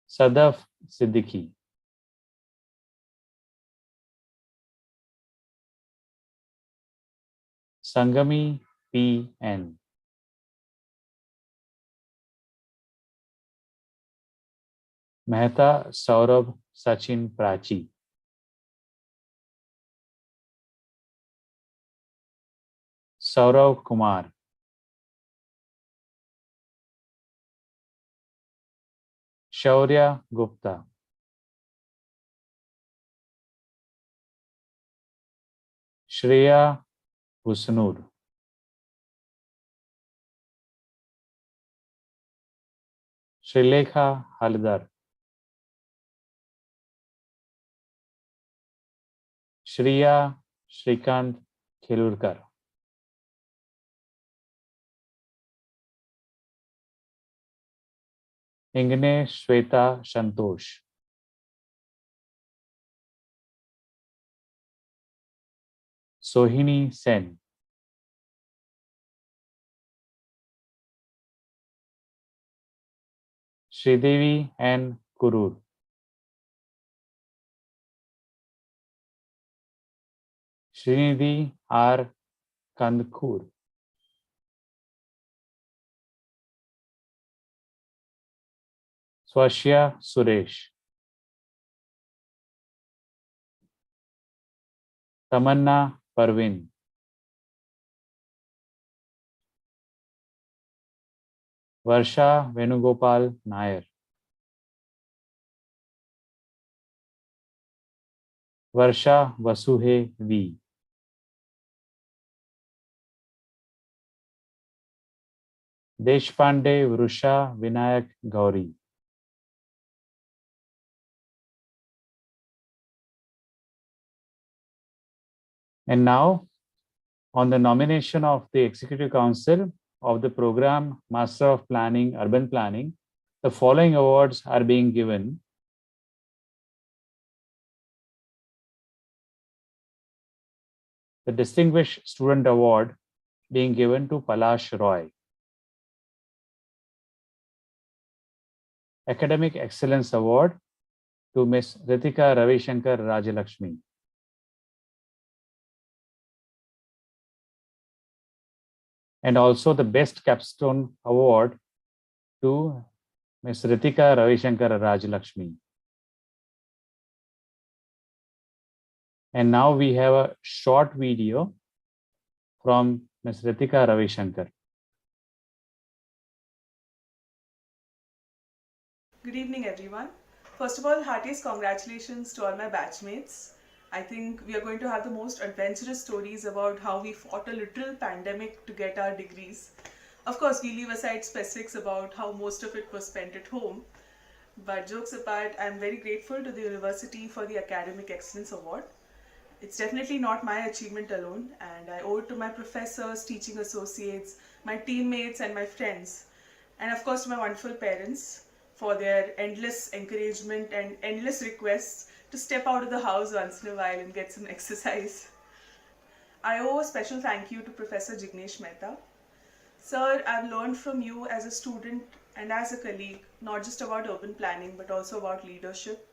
Sadaf Siddiqui. Sangami P.N. Mehta Saurabh Sachin Prachi. Saurav Kumar. Shaurya Gupta. Shreya Husnur. Srilekha Haldar. Shriya Shrikant Khilurkar. Ingne Shweta Santosh. Sohini Sen. Sridevi N. Kurur. Srinidhi R. Kandkur. Swashya Suresh. Tamanna Parvin. Varsha Venugopal Nair. Varsha Vasuhe V. Deshpande Vrusha Vinayak Gauri. And now, on the nomination of the Executive Council of the program Master of Planning, Urban Planning, the following awards are being given. The Distinguished Student Award being given to Palash Roy. Academic Excellence Award to Ms. Ritika Ravishankar Rajalakshmi. And also the Best Capstone Award to Ms. Ritika Ravishankar Rajalakshmi. And now we have a short video from Ms. Ritika Ravishankar.
Good evening, everyone. First of all, heartiest congratulations to all my batchmates. I think we are going to have the most adventurous stories about how we fought a literal pandemic to get our degrees. Of course, we leave aside specifics about how most of it was spent at home. But jokes apart, I'm very grateful to the university for the Academic Excellence Award. It's definitely not my achievement alone, and I owe it to my professors, teaching associates, my teammates, and my friends. And of course, to my wonderful parents for their endless encouragement and endless requests to step out of the house once in a while and get some exercise. I owe a special thank you to Professor Jignesh Mehta. Sir, I've learned from you as a student and as a colleague, not just about urban planning, but also about leadership.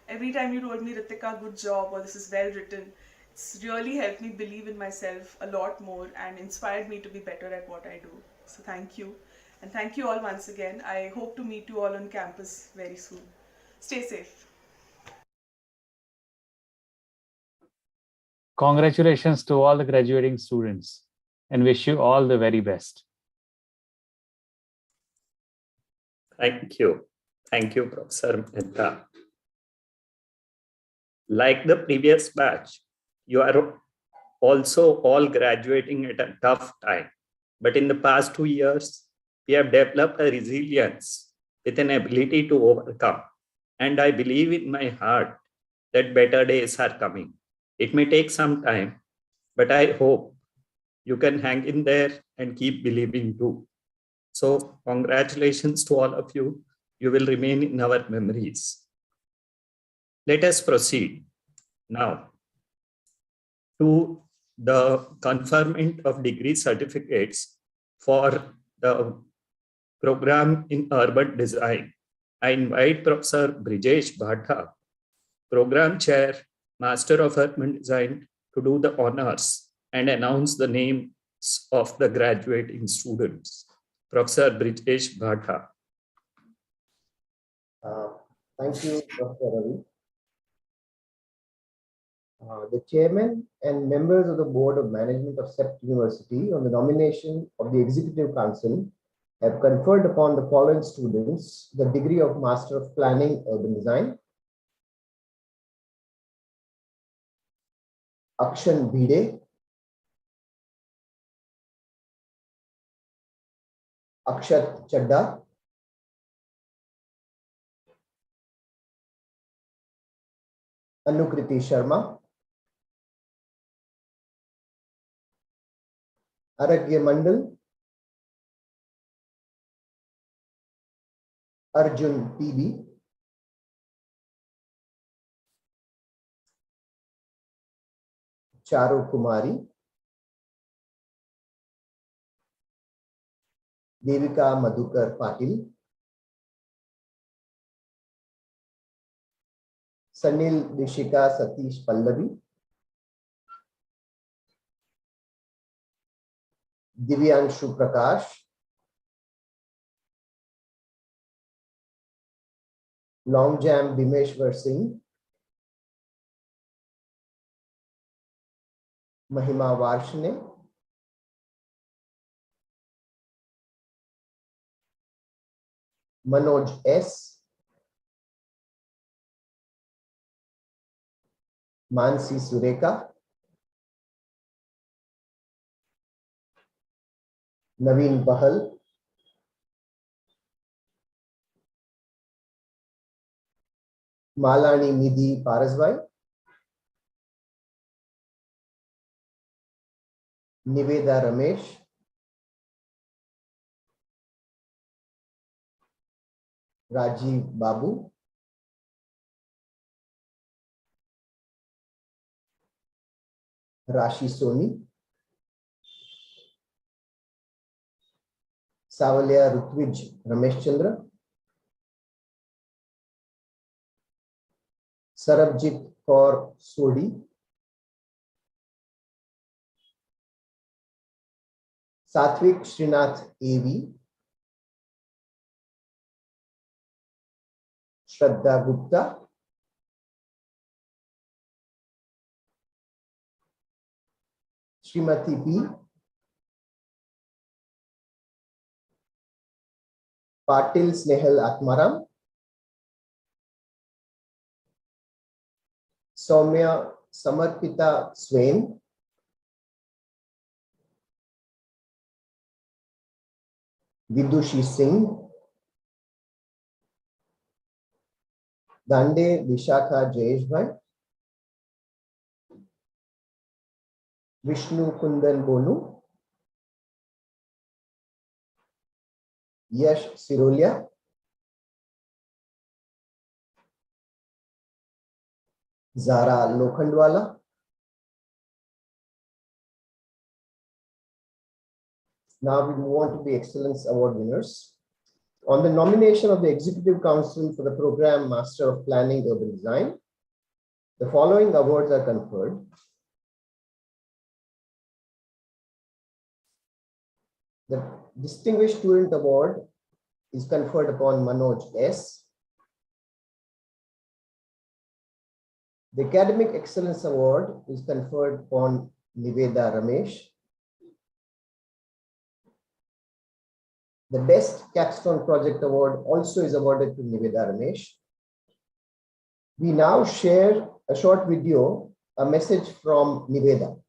Every time you told me, Ritika, good job, or this is well written, it's really helped me believe in myself a lot more and inspired me to be better at what I do. So thank you. And thank you all once again. I hope to meet you all on campus very soon. Stay safe.
Congratulations to all the graduating students and wish you all the very best.
Thank you. Thank you, Professor Mehta. Like the previous batch, you are also all graduating at a tough time. But in the past 2 years, we have developed a resilience with an ability to overcome. And I believe in my heart that better days are coming. It may take some time, but I hope you can hang in there and keep believing too. So congratulations to all of you. You will remain in our memories. Let us proceed now to the conferment of degree certificates for the program in urban design, I invite Professor Brijesh Bhatta, Program Chair, Master of Urban Design, to do the honors and announce the names of the graduating students. Professor Brijesh Bhatta.
Thank you, Dr. Ravi. The chairman and members of the Board of Management of CEPT University on the nomination of the Executive Council have conferred upon the following students the degree of Master of Planning Urban Design: Akshan Bhide, Akshat Chadda, Anukriti Sharma, Aragya Mandal, Arjun PB, Charu Kumari, Devika Madhukar Patil, Sanil Dishika Satish Pallavi, Divyanshu Prakash, Longjam Bhimeshwar Singh, Mahima Varshne, Manoj S, Mansi Sureka, Naveen Bahal, Malani Nidhi Paraswai, Niveda Ramesh, Rajiv Babu, Rashi Soni, Savalia Rutvij Ramesh Chandra, Sarabjit Kaur Sodi, Satvik Srinath AV, Shraddha Gupta, Srimati P, Patil Snehal Atmaram, Soumya Samarpita Swain, Vidushi Singh, Dande Vishakha Jayeshbhai, Vishnu Kundan Bonu, Yash Sirolia, Zara Lokhandwala, Now we move on to the Excellence Award winners. On the nomination of the Executive Council for the program Master of Planning Urban Design, the following awards are conferred. The Distinguished Student Award is conferred upon Manoj S. The Academic Excellence Award is conferred upon Niveda Ramesh. The Best Capstone Project Award also is awarded to Niveda Ramesh. We now share a short video, a message from Niveda.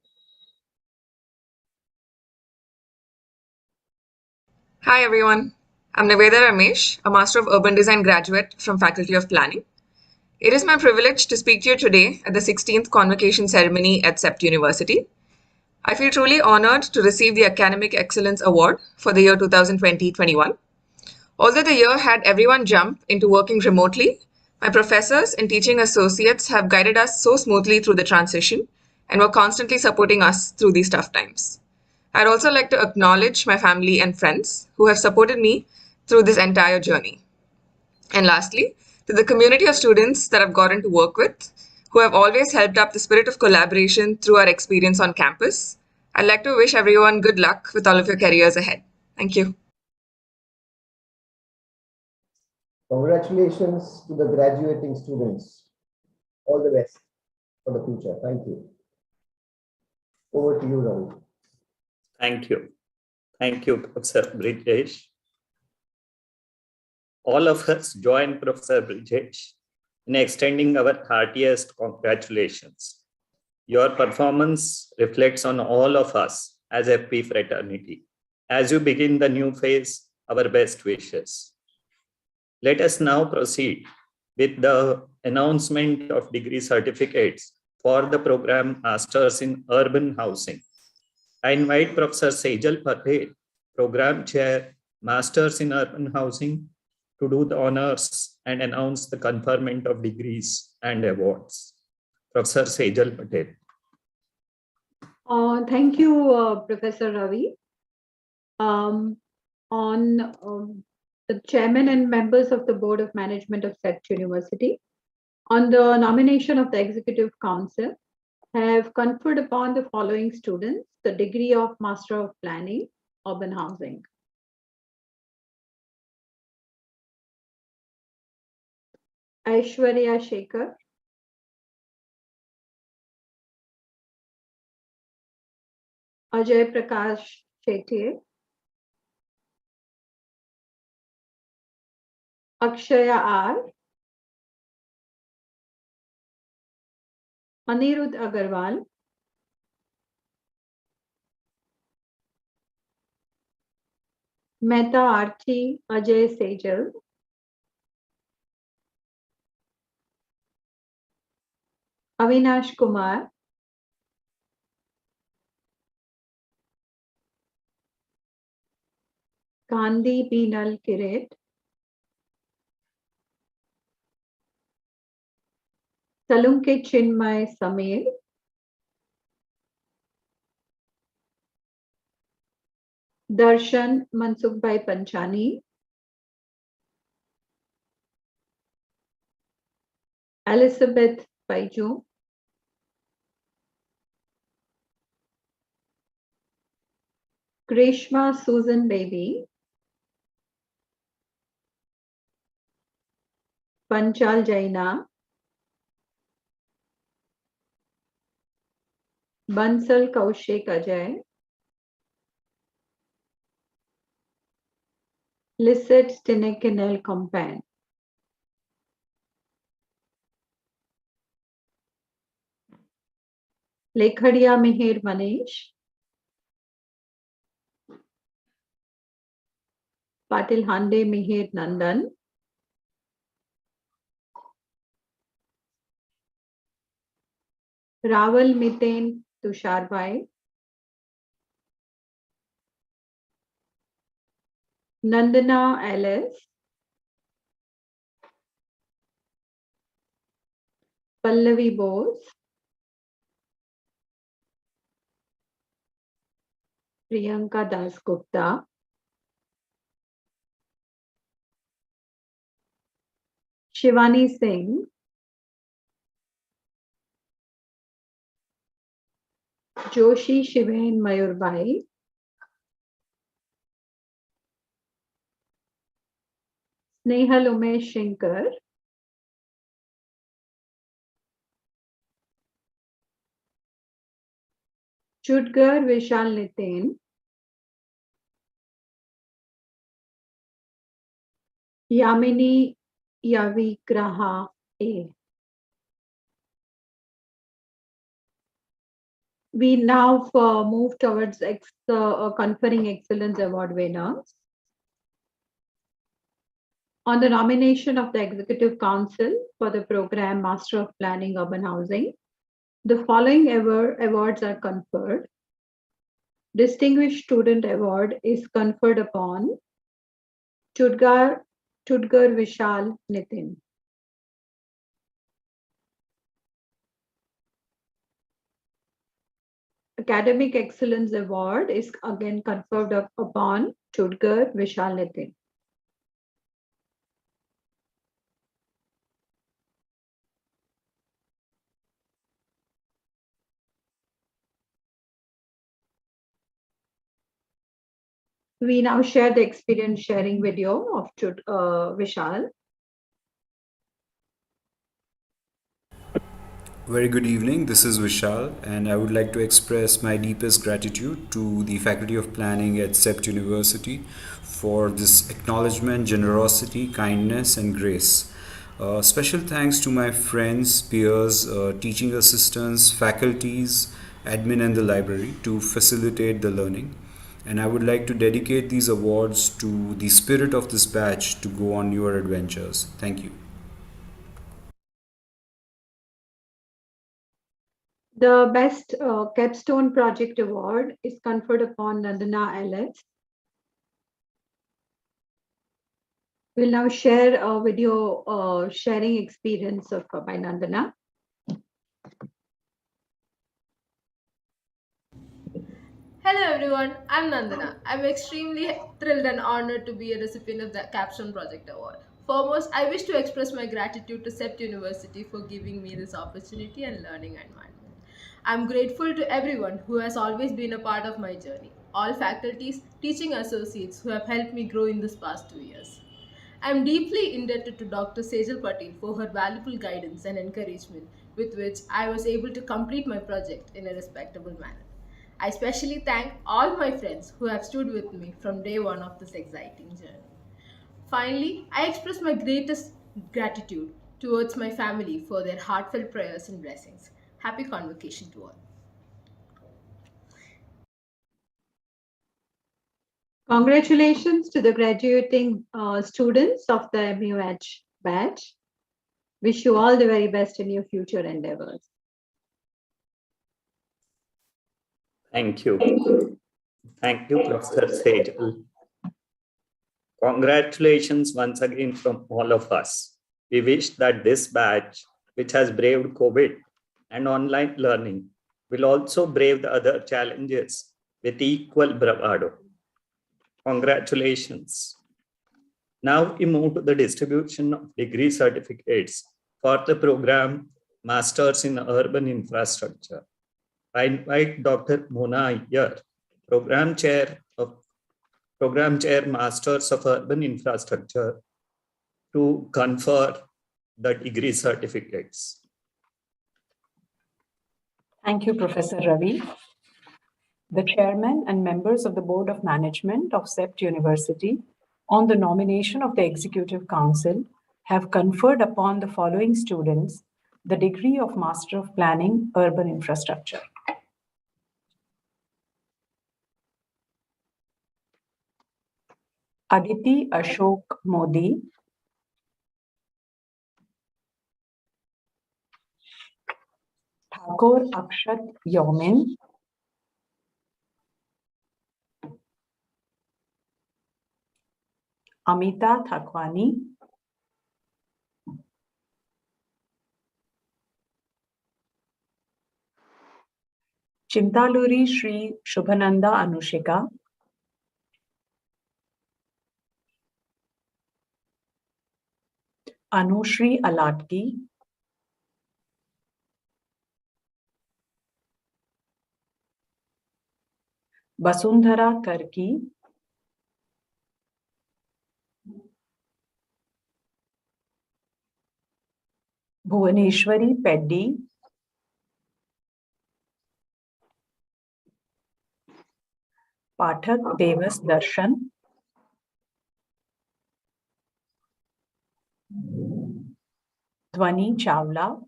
Hi everyone, I'm Niveda Ramesh, a Master of Urban Design graduate from Faculty of Planning. It is my privilege to speak to you today at the 16th Convocation ceremony at CEPT University. I feel truly honored to receive the Academic Excellence Award for the year 2020-21. Although the year had everyone jump into working remotely, my professors and teaching associates have guided us so smoothly through the transition and were constantly supporting us through these tough times. I'd also like to acknowledge my family and friends who have supported me through this entire journey. And lastly, to the community of students that I've gotten to work with, who have always helped up the spirit of collaboration through our experience on campus, I'd like to wish everyone good luck with all of your careers ahead. Thank you.
Congratulations to the graduating students. All the best for the future. Thank you. Over to you, Ravi.
Thank you. Thank you, Professor Brijesh. All of us join Professor Brijesh in extending our heartiest congratulations. Your performance reflects on all of us as FP fraternity. As you begin the new phase, our best wishes. Let us now proceed with the announcement of degree certificates for the program Masters in Urban Housing. I invite Professor Sejal Patel, Program Chair, Masters in Urban Housing, to do the honors and announce the conferment of degrees and awards. Professor Sejal Patel.
Thank you, Professor Ravi. The chairman and members of the Board of Management of CEPT University, on the nomination of the Executive Council, have conferred upon the following students the degree of Master of Planning, Urban Housing. Aishwarya Shekhar, Ajay Prakash Shetye, Akshaya R, Anirudh Agarwal, Mehta Archie Ajay Sejal, Avinash Kumar, Gandhi Binal Kiret, Salunke Chinmay Samir, Darshan Mansukbhai Panchani, Elizabeth Baiju, Grishma Susan Baby, Panchal Jaina, Bansal Kaushik Ajay, Lisette Stinekinel Compan. Lekhadia Mihir Manish, Patil Hande Mihir Nandan, Raval Miten Tusharbai, Nandana Alice, Pallavi Bose, Priyanka Das Gupta, Shivani Singh, Joshi Shiven Mayurbai, Snehal Umesh Shankar, Chudgar Vishal Nitin, Yamini Yavigraha A. We now move towards conferring Excellence Award winners. On the nomination of the Executive Council for the program Master of Planning Urban Housing, the following awards are conferred. Distinguished Student Award is conferred upon Chudgar Vishal Nitin.
Academic Excellence Award is again conferred upon Tudgar Vishal Nitin. We now share the experience sharing video of Vishal.
Very good evening. This is Vishal, and I would like to express my deepest gratitude to the Faculty of Planning at CEPT University for this acknowledgement, generosity, kindness, and grace. Special thanks to my friends, peers, teaching assistants, faculties, admin, and the library to facilitate the learning. And I would like to dedicate these awards to the spirit of this batch to go on your adventures. Thank you.
The Best Capstone Project Award is conferred upon Nandana LS. We'll now share a video sharing experience of by Nandana.
Hello everyone, I'm Nandana. I'm extremely thrilled and honored to be a recipient of the Capstone Project Award. Foremost, I wish to express my gratitude to CEPT University for giving me this opportunity and learning environment. I'm grateful to everyone who has always been a part of my journey, all faculties, teaching associates who have helped me grow in this past 2 years. I'm deeply indebted to Dr. Sejal Patel for her valuable guidance and encouragement with which I was able to complete my project in a respectable manner. I especially thank all my friends who have stood with me from day one of this exciting journey. Finally, I express my greatest gratitude towards my family for their heartfelt prayers and blessings. Happy convocation to all.
Congratulations to the graduating students of the MUH batch. Wish you all the very best in your future endeavors.
Thank you. Thank you, Professor Sejal. Congratulations once again from all of us. We wish that this batch, which has braved COVID and online learning, will also brave the other challenges with equal bravado. Congratulations. Now we move to the distribution of degree certificates for the program Masters in Urban Infrastructure. I invite Dr. Mona Iyer, Program Chair Masters of Urban Infrastructure, to confer the degree certificates.
Thank you, Professor Ravi. The chairman and members of the Board of Management of CEPT University, on the nomination of the Executive Council, have conferred upon the following students the degree of Master of Planning, Urban Infrastructure. Aditi Ashok Modi, Thakur Akshat Yomin, Amita Thakwani, Chintaluri Shri Shubhananda Anushika, Anushri Alatki, Basundhara Karki, Bhuvaneshwari Peddi, Pathak Devas Darshan, Dhwani Chawla,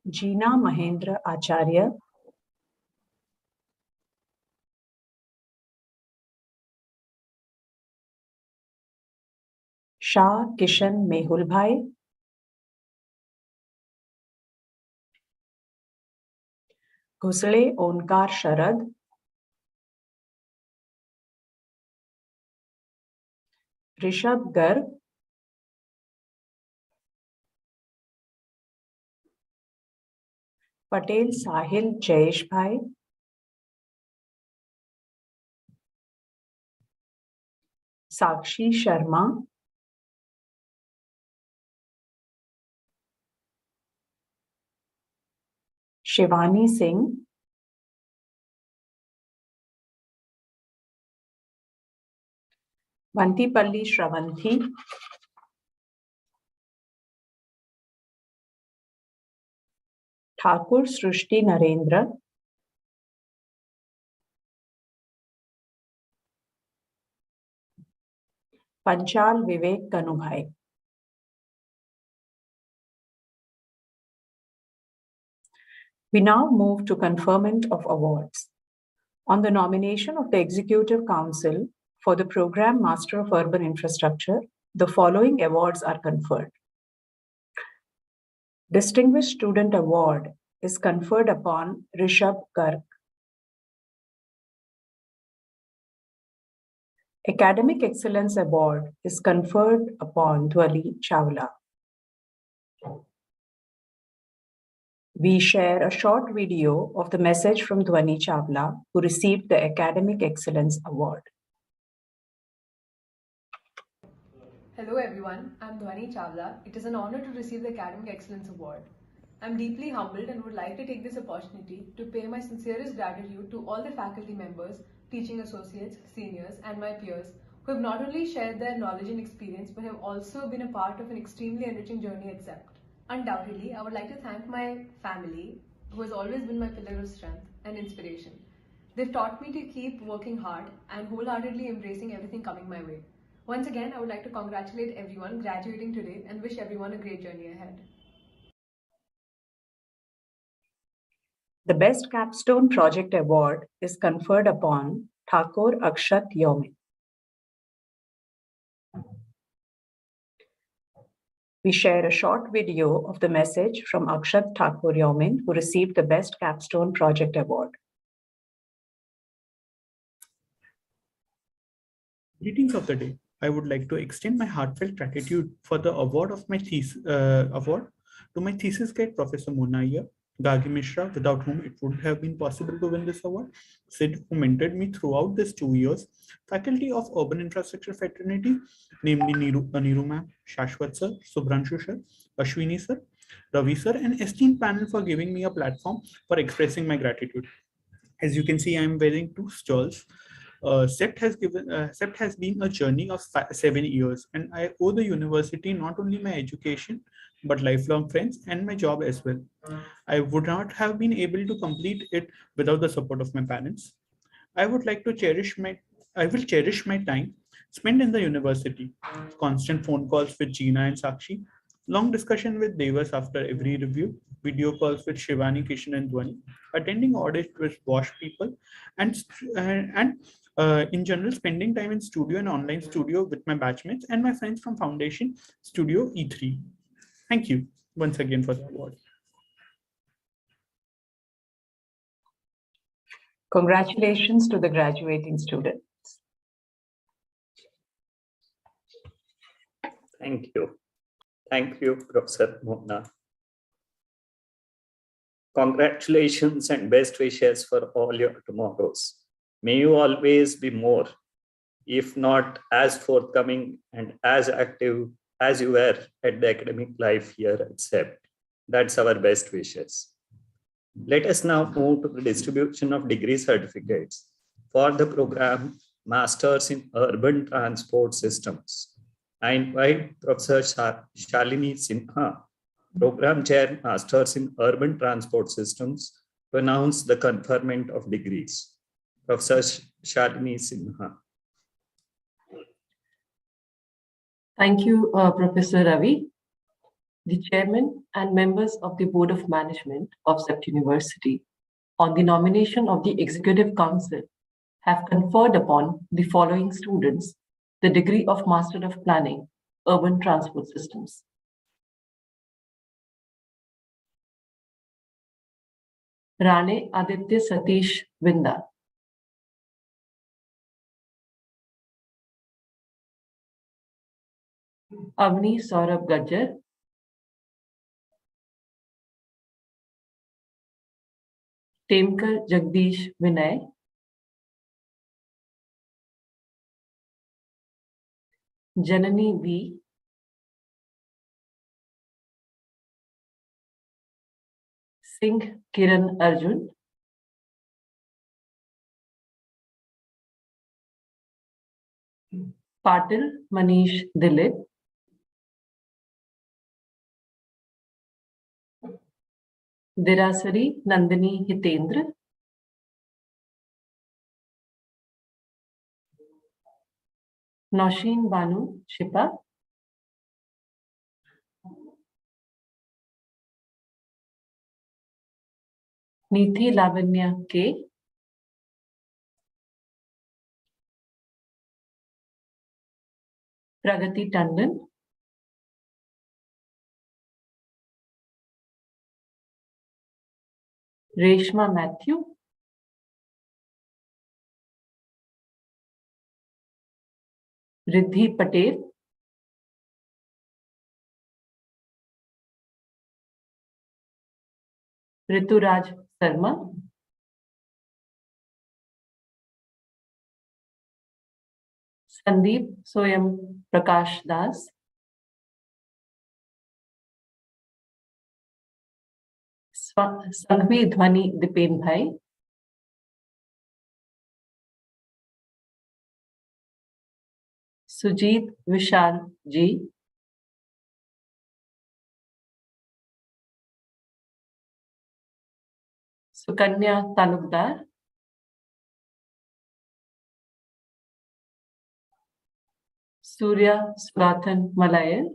Jeena Mahendra Acharya, Shah Kishan Mehul Bhai, Ghusle Onkar Sharad, Rishabh Garg, Patel Sahil Jayesh Bhai, Sakshi Sharma, Shivani Singh, Vantipalli Shravanthi, Thakur Srushti Narendra, Panchal Vivek Kanubhai. We now move to conferment of awards. On the nomination of the Executive Council for the Program Master of Urban Infrastructure, the following awards are conferred. Distinguished Student Award is conferred upon Rishabh Garg. Academic Excellence Award is conferred upon Dwali Chawla. We share a short video of the message from Dwani Chawla, who received the Academic Excellence Award.
Hello everyone, I'm Dwani Chawla. It is an honor to receive the Academic Excellence Award. I'm deeply humbled and would like to take this opportunity to pay my sincerest gratitude to all the faculty members, teaching associates, seniors, and my peers who have not only shared their knowledge and experience but have also been a part of an extremely enriching journey at CEPT. Undoubtedly, I would like to thank my family, who has always been my pillar of strength and inspiration. They've taught me to keep working hard and wholeheartedly embracing everything coming my way. Once again, I would like to congratulate everyone graduating today and wish everyone a great journey ahead.
The Best Capstone Project Award is conferred upon Thakur Akshat Yomin. We share a short video of the message from Akshat Thakur Yomin, who received the Best Capstone Project Award.
Greetings of the day. I would like to extend my heartfelt gratitude for the award of my thesis award to my thesis guide, Professor Mona Iyer, Gagi Mishra, without whom it wouldn't have been possible to win this award, Sid, who mentored me throughout these 2 years, faculty of Urban Infrastructure Fraternity, namely Neeru ma'am, Shashwat sir, Subhranshu sir, Ashwini sir, Ravi sir, and esteemed panel for giving me a platform for expressing my gratitude. As you can see, I am wearing 2 stalls. CEPT has been a journey of 7 years, and I owe the university not only my education, but lifelong friends and my job as well. I would not have been able to complete it without the support of my parents. I will cherish my time spent in the university, constant phone calls with Gina and Sakshi, long discussion with Devas after every review, video calls with Shivani, Kishan, and Dwani, attending audits with WASH people, and in general, spending time in studio and online studio with my batchmates and my friends from Foundation Studio E3. Thank you once again for the award.
Congratulations to the graduating students.
Thank you. Thank you, Professor Mona. Congratulations and best wishes for all your tomorrows. May you always be more, if not as forthcoming and as active as you were at the academic life here at CEPT. That's our best wishes. Let us now move to the distribution of degree certificates for the program Masters in Urban Transport Systems. I invite Professor Shalini Sinha, Program Chair, Masters in Urban Transport Systems, to announce the conferment of degrees. Professor Shalini Sinha.
Thank you, Professor Ravi. The Chairman and members of the Board of Management of CEPT University, on the nomination of the Executive Council, have conferred upon the following students the degree of Master of Planning, Urban Transport Systems. Rane Aditya Satish Vinda. Avni Saurabh Gajjar. Temkar Jagdish Vinay, Janani V, Singh Kiran Arjun, Patil Manish Dilip, Dirasari Nandini Hitendra, Nausheen Banu Shipa, Neethi Lavanya K, Pragati Tandon, Reshma Matthew, Riddhi Patel, Rituraj Sharma, Sandeep Soyam Prakash Das, Sanghvi Dhwani Dipen Bhai, Sujit Vishal Ji, Sukanya Talukdar, Surya Surathan Malayal,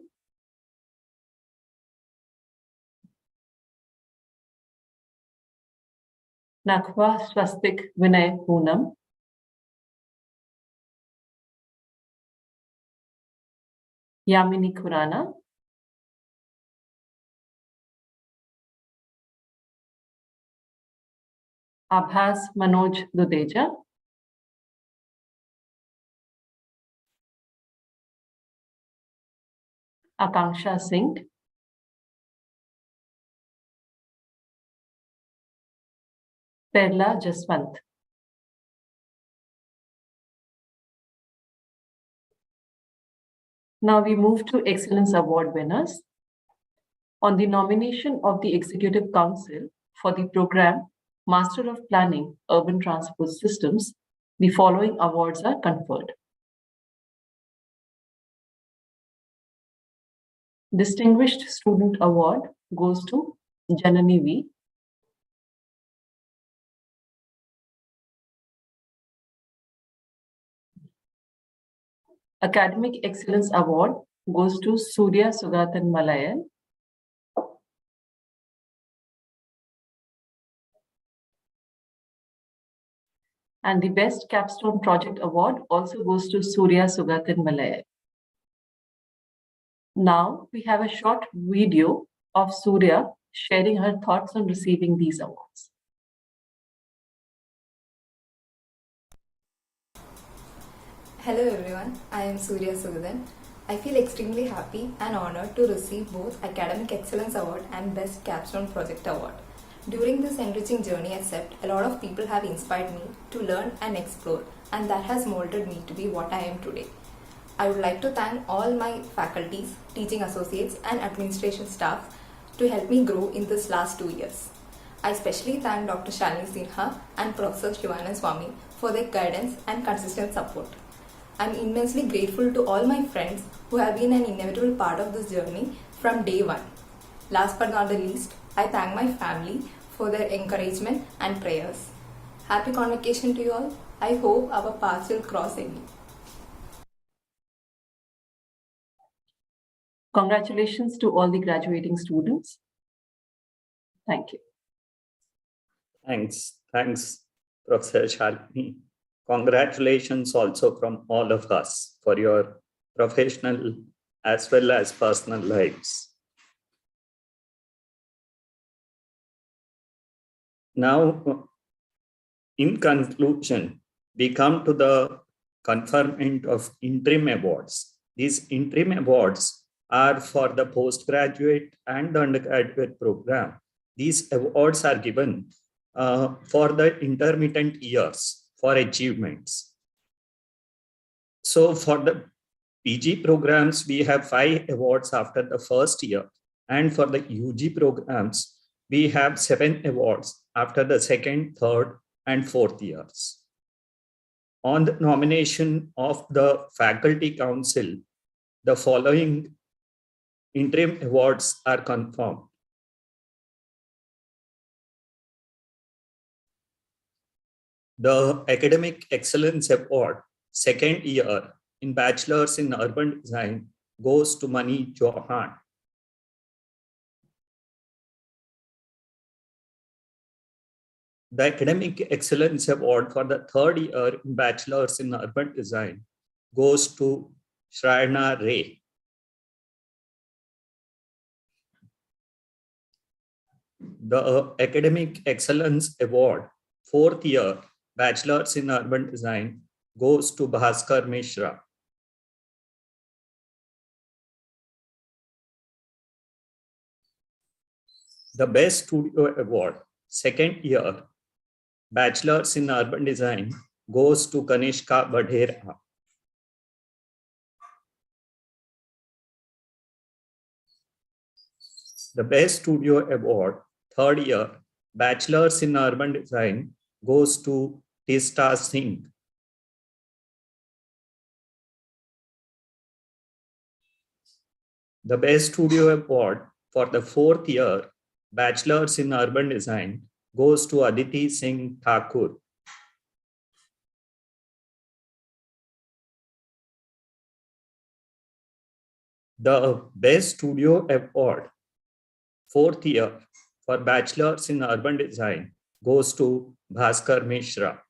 Nakhwa Swastik Vinay Poonam, Yamini Khurana, Abhas Manoj Dudeja, Akanksha Singh, Perla Jaswant. Now we move to Excellence Award winners. On the nomination of the Executive Council for the program Master of Planning, Urban Transport Systems, the following awards are conferred. Distinguished Student Award goes to Janani V. Academic Excellence Award goes to Surya Sugatan Malayal. And the Best Capstone Project Award also goes to Surya Sugatan Malayal. Now we have a short video of Surya sharing her thoughts on receiving these awards.
Hello everyone, I am Surya Sugadan. I feel extremely happy and honored to receive both Academic Excellence Award and Best Capstone Project Award. During this enriching journey at CEPT, a lot of people have inspired me to learn and explore, and that has molded me to be what I am today. I would like to thank all my faculties, teaching associates and administration staff to help me grow in this last 2 years. I especially thank Dr. Shalini Sinha and Professor Shivanand Swami for their guidance and consistent support. I am immensely grateful to all my friends who have been an inevitable part of this journey from day one. Last but not the least, I thank my family for their encouragement and prayers. Happy convocation to you all. I hope our paths will cross again.
Congratulations to all the graduating students. Thank you.
Thanks, Professor Shalini. Congratulations also from all of us for your professional as well as personal lives. Now, in conclusion, we come to the conferment of interim awards. These interim awards are for the postgraduate and the undergraduate program. These awards are given for the intermittent years for achievements. So for the PG programs, we have 5 awards after the first year. And for the UG programs, we have 7 awards after the second, third, and fourth years. On the nomination of the Faculty Council, the following interim awards are confirmed. The Academic Excellence Award, second year in Bachelor's in Urban Design, goes to Mani Chauhan. The Academic Excellence Award for the third year in Bachelor's in Urban Design goes to Shrayana Ray. The Academic Excellence Award, fourth year, Bachelor's in Urban Design, goes to Bhaskar Mishra. The Best Studio Award, second year, Bachelor's in Urban Design, goes to Kanishka Badhera. The Best Studio Award, third year, Bachelor's in Urban Design, goes to Tista Singh. The Best Studio Award for the fourth year, Bachelor's in Urban Design, goes to Aditi Singh Thakur. The Best Studio Award, fourth year, for Bachelor's in Urban Design, goes to Bhaskar Mishra.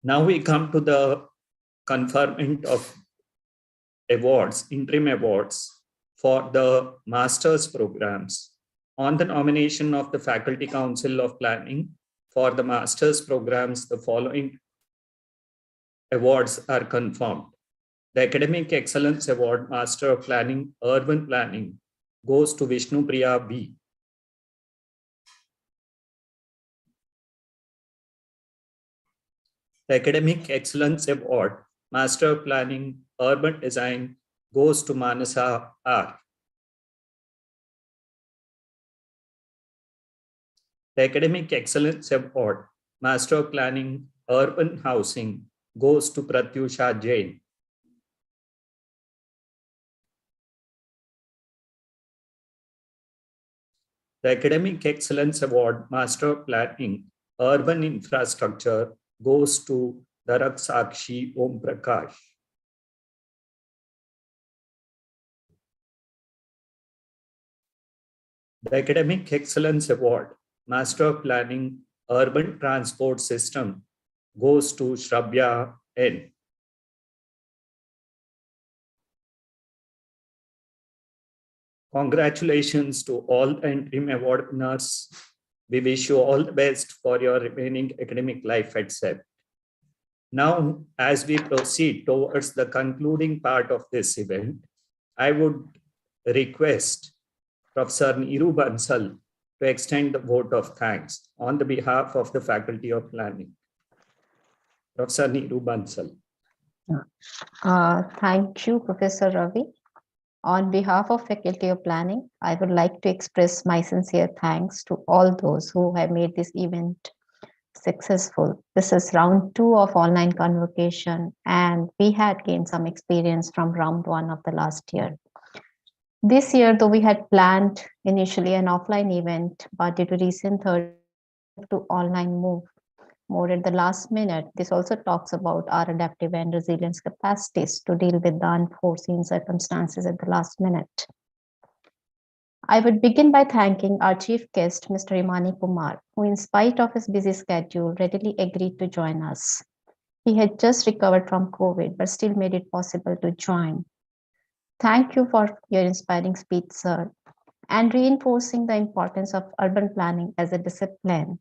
Now we come to the conferment of awards, interim awards for the master's programs. On the nomination of the Faculty Council of Planning for the master's programs, the following awards are confirmed. The Academic Excellence Award, Master of Planning, Urban Planning, goes to Vishnu Priya B. The Academic Excellence Award, Master of Planning, Urban Design, goes to Manasa R. The Academic Excellence Award, Master of Planning, Urban Housing, goes to Pratyusha Jain. The Academic Excellence Award, Master of Planning, Urban Infrastructure, goes to Darak Sakshi Om Prakash. The Academic Excellence Award, Master of Planning, Urban Transport System, goes to Shravya N. Congratulations to all interim award winners. We wish you all the best for your remaining academic life at CEPT. Now, as we proceed towards the concluding part of this event, I would request Professor Neeru Bansal to extend the vote of thanks on the behalf of the Faculty of Planning. Professor Neeru Bansal.
Thank you, Professor Ravi. On behalf of Faculty of Planning, I would like to express my sincere thanks to all those who have made this event successful. This is round 2 of online convocation, and we had gained some experience from round 1 of the last year. This year, though we had planned initially an offline event, but due to recent third to online move more at the last minute, this also talks about our adaptive and resilience capacities to deal with the unforeseen circumstances at the last minute. I would begin by thanking our chief guest, Mr. Imani Kumar, who in spite of his busy schedule, readily agreed to join us. He had just recovered from COVID, but still made it possible to join. Thank you for your inspiring speech, sir, and reinforcing the importance of urban planning as a discipline,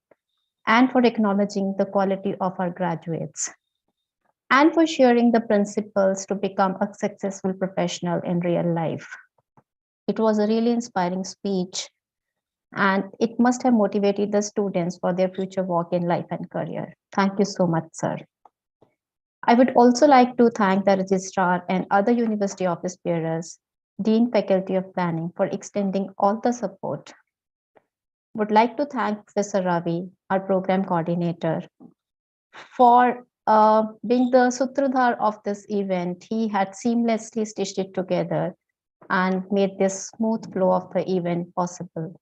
and for acknowledging the quality of our graduates, and for sharing the principles to become a successful professional in real life. It was a really inspiring speech, and it must have motivated the students for their future walk in life and career. Thank you so much, sir. I would also like to thank the registrar and other university office bearers, Dean Faculty of Planning, for extending all the support. Would like to thank Professor Ravi, our program coordinator, for being the sutradhar of this event. He had seamlessly stitched it together and made this smooth flow of the event possible.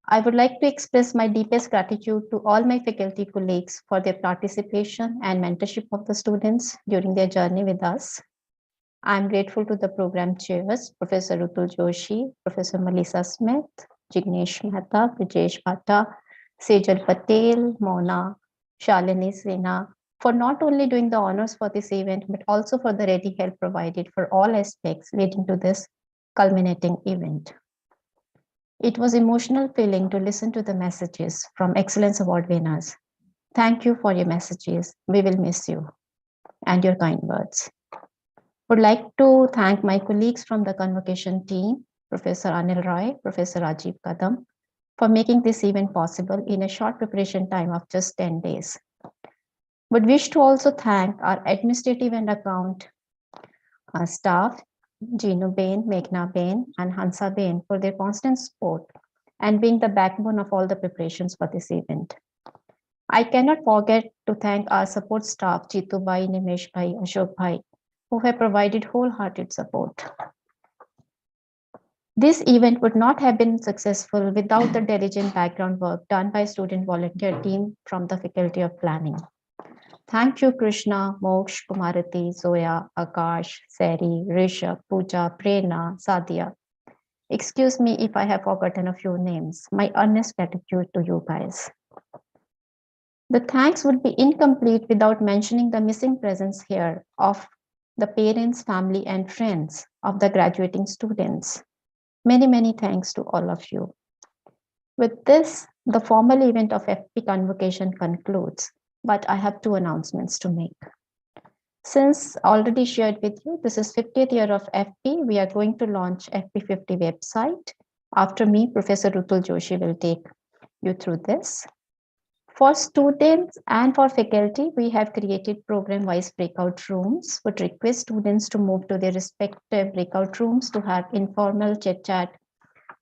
I would like to express my deepest gratitude to all my faculty colleagues for their participation and mentorship of the students during their journey with us. I'm grateful to the program chairs, Professor Rutul Joshi, Professor Melissa Smith, Jignesh Mehta, Brijesh Bhatta, Sejal Patel, Mona, Shalini Sena, for not only doing the honors for this event, but also for the ready help provided for all aspects leading to this culminating event. It was emotional feeling to listen to the messages from Excellence Award winners. Thank you for your messages. We will miss you and your kind words. Would like to thank my colleagues from the convocation team, Professor Anil Roy, Professor Rajiv Kadam, for making this event possible in a short preparation time of just 10 days. Would wish to also thank our administrative and account staff, Jinu Bain, Meghna Bain, and Hansa Bain for their constant support and being the backbone of all the preparations for this event. I cannot forget to thank our support staff, Jitu Bhai, Nimesh Bhai, Ashok Bhai, who have provided wholehearted support. This event would not have been successful without the diligent background work done by student volunteer team from the Faculty of Planning. Thank you, Krishna, Moksh, Kumarati, Zoya, Akash, Sari, Rishabh, Pooja, Prerna, Sadia. Excuse me if I have forgotten a few names. My earnest gratitude to you guys. The thanks would be incomplete without mentioning the missing presence here of the parents, family, and friends of the graduating students. Many, many thanks to all of you. With this, the formal event of FP Convocation concludes, but I have two announcements to make. Since already shared with you, this is 50th year of FP, we are going to launch FP50 website. After me, Professor Rutul Joshi will take you through this. For students and for faculty, we have created program-wise breakout rooms, would request students to move to their respective breakout rooms to have informal chit-chat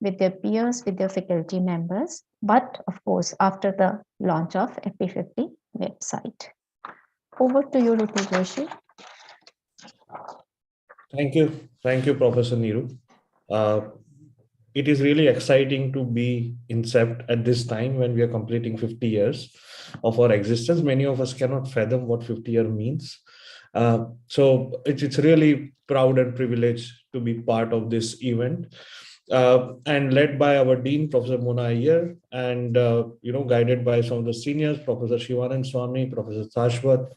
with their peers, with their faculty members, but of course, after the launch of FP50 website. Over to you, Rutul Joshi.
Thank you, Professor Neeru. It is really exciting to be in CEPT at this time when we are completing 50 years of our existence. Many of us cannot fathom what 50 years means. So it's really proud and privileged to be part of this event. And led by our Dean, Professor Mona Iyer, and guided by some of the seniors, Professor Shivanand Swami, Professor Shashwat,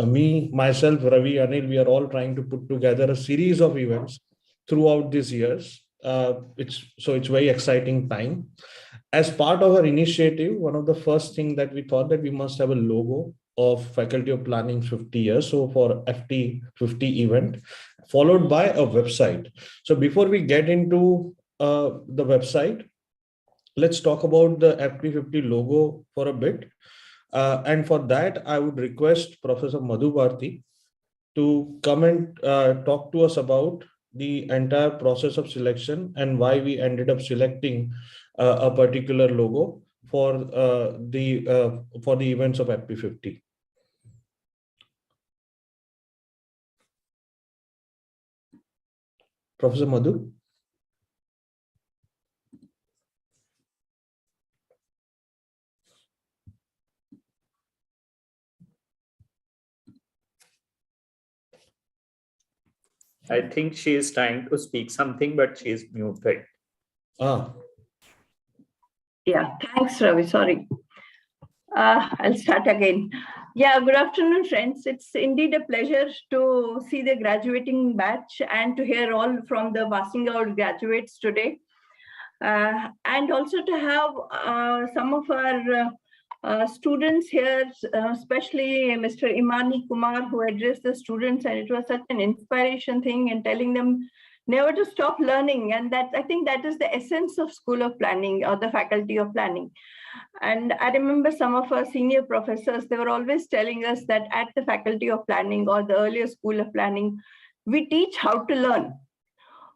me, myself, Ravi, Anil, we are all trying to put together a series of events throughout these years. It's very exciting time. As part of our initiative, one of the first things that we thought that we must have a logo of Faculty of Planning 50 years. So for FT 50 event, followed by a website. So before we get into the website, let's talk about the FP50 logo for a bit. And for that, I would request Professor Madhu Bharti to come and talk to us about the entire process of selection and why we ended up selecting a particular logo for the events of FP50. Professor Madhu.
I think she is trying to speak something, but she is muted.
Yeah, thanks, Ravi. Sorry. I'll start again. Yeah, good afternoon, friends. It's indeed a pleasure to see the graduating batch and to hear all from the passing out graduates today. And also to have some of our students here, especially Mr. Imani Kumar, who addressed the students, and it was such an inspiration thing and telling them never to stop learning. And that, I think that is the essence of School of Planning or the Faculty of Planning. And I remember some of our senior professors, they were always telling us that at the Faculty of Planning or the earlier School of Planning, we teach how to learn.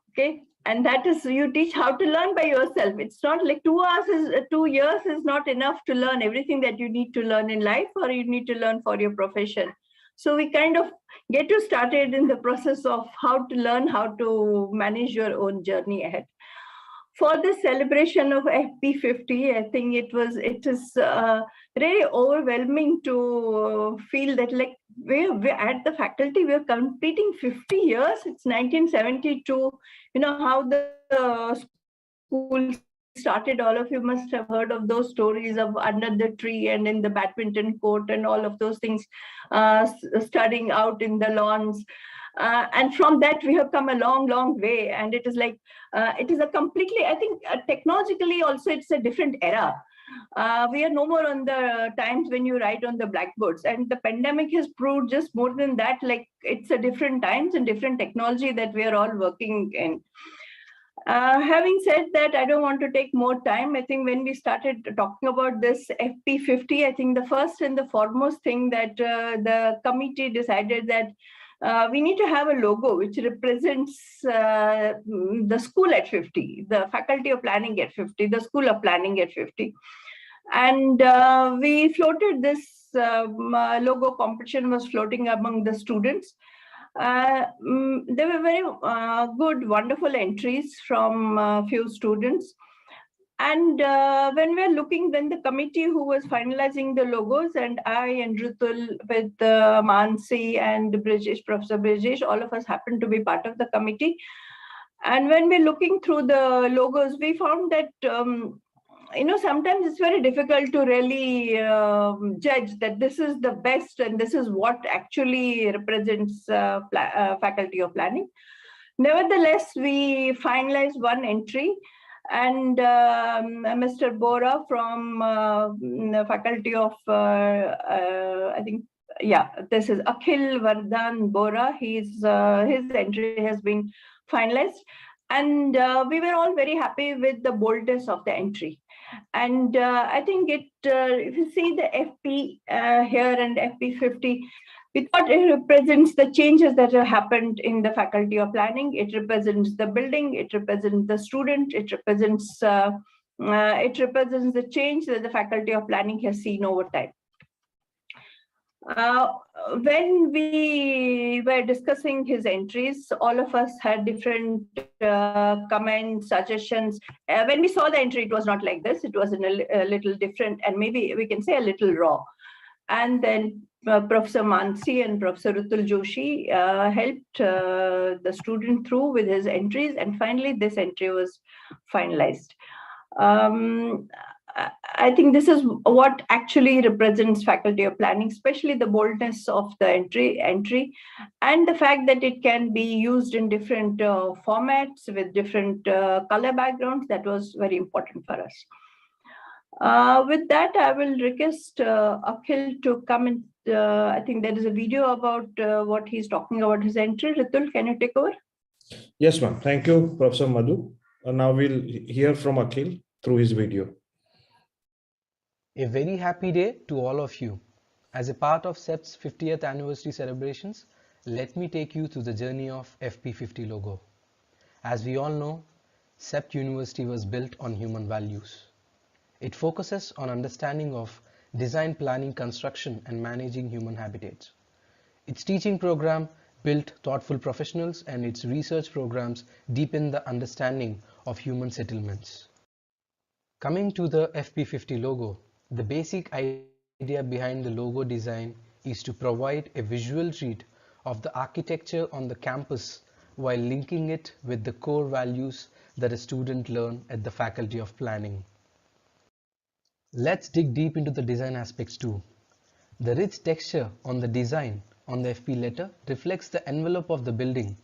Okay, and that is, you teach how to learn by yourself. It's not like 2 years is not enough to learn everything that you need to learn in life or you need to learn for your profession. So we kind of get you started in the process of how to learn, how to manage your own journey ahead. For the celebration of FP50, I think it is really overwhelming to feel that like we're at the faculty, we're completing 50 years. It's 1972. You know how the school started. All of you must have heard of those stories of under the tree and in the badminton court and all of those things, studying out in the lawns. And from that, we have come a long, long way. And it is like, it is a completely, I think technologically also, it's a different era. We are no more on the times when you write on the blackboards. And the pandemic has proved just more than that, like it's a different times and different technology that we are all working in. Having said that, I don't want to take more time. I think when we started talking about this FP50, I think the first and the foremost thing that the committee decided that we need to have a logo which represents the school at 50, the Faculty of Planning at 50, the School of Planning at 50. And we floated this logo competition was floating among the students. There were very good, wonderful entries from a few students. And when the committee who was finalizing the logos, and I and Ritul with Mansi and Brijesh, Professor Brijesh, all of us happened to be part of the committee. And when we're looking through the logos, we found that sometimes it's very difficult to really judge that this is the best and this is what actually represents Faculty of Planning. Nevertheless, we finalized one entry, and Mr. Bora from the Faculty of, this is Akhil Vardhan Bora. His entry has been finalized. And we were all very happy with the boldness of the entry. And I think if you see the FP here and FP50, we thought it represents the changes that have happened in the Faculty of Planning. It represents the building, it represents the student, it represents the change that the Faculty of Planning has seen over time. When we were discussing his entries, all of us had different comments, suggestions. When we saw the entry, it was not like this. It was a little different, and maybe we can say a little raw. And then Professor Mansi and Professor Ritul Joshi helped the student through with his entries, and finally this entry was finalized. I think this is what actually represents Faculty of Planning, especially the boldness of the entry, and the fact that it can be used in different formats with different color backgrounds. That was very important for us. With that, I will request Akhil to come and I think there is a video about what he's talking about his entry. Ritul, can you take over?
Yes, ma'am. Thank you, Professor Madhu. Now we'll hear from Akhil through his video.
A very happy day to all of you. As a part of CEPT's 50th anniversary celebrations, let me take you through the journey of FP50 logo. As we all know, CEPT University was built on human values. It focuses on understanding of design, planning, construction, and managing human habitats. Its teaching program built thoughtful professionals, and its research programs deepen the understanding of human settlements. Coming to the FP50 logo, the basic idea behind the logo design is to provide a visual treat of the architecture on the campus while linking it with the core values that a student learns at the Faculty of Planning. Let's dig deep into the design aspects too. The rich texture on the design on the FP letter reflects the envelope of the building,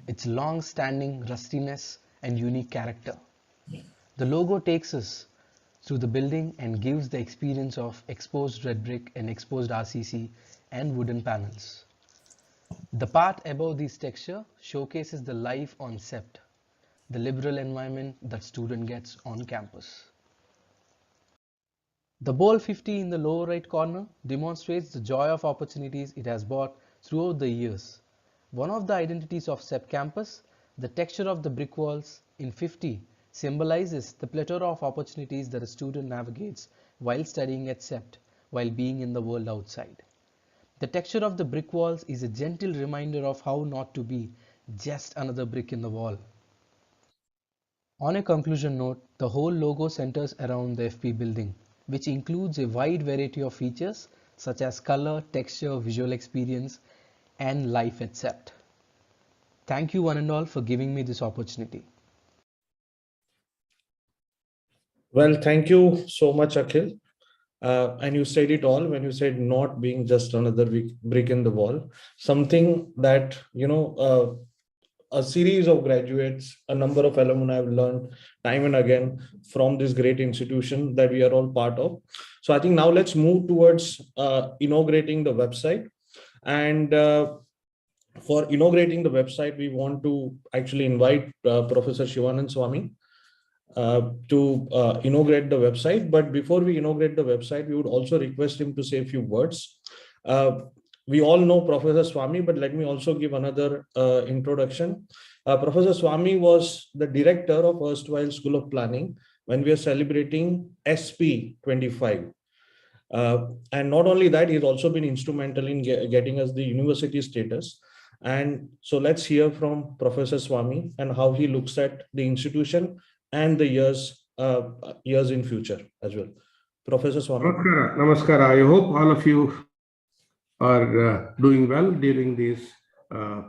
its long-standing rustiness and unique character. The logo takes us through the building and gives the experience of exposed red brick and exposed RCC and wooden panels. The part above this texture showcases the life on CEPT, the liberal environment that student gets on campus. The bold 50 in the lower right corner demonstrates the joy of opportunities it has brought throughout the years. One of the identities of CEPT campus, the texture of the brick walls in 50 symbolizes the plethora of opportunities that a student navigates while studying at CEPT, while being in the world outside. The texture of the brick walls is a gentle reminder of how not to be just another brick in the wall. On a conclusion note, the whole logo centers around the FP building, which includes a wide variety of features such as color, texture, visual experience, and life at CEPT. Thank you one and all for giving me this opportunity.
Well, thank you so much, Akhil. And you said it all when you said not being just another brick in the wall, something that, a series of graduates, a number of alumni have learned time and again from this great institution that we are all part of. So I think now let's move towards inaugurating the website. And for inaugurating the website, we want to actually invite Professor Shivanand Swami to inaugurate the website. But before we inaugurate the website, we would also request him to say a few words. We all know Professor Swami, but let me also give another introduction. Professor Swami was the director of erstwhile School of Planning when we are celebrating SP 25. And not only that, he's also been instrumental in getting us the university status. And so let's hear from Professor Swami and how he looks at the institution and the years in future as well. Professor Swami.
Namaskara. Namaskara. I hope all of you are doing well during these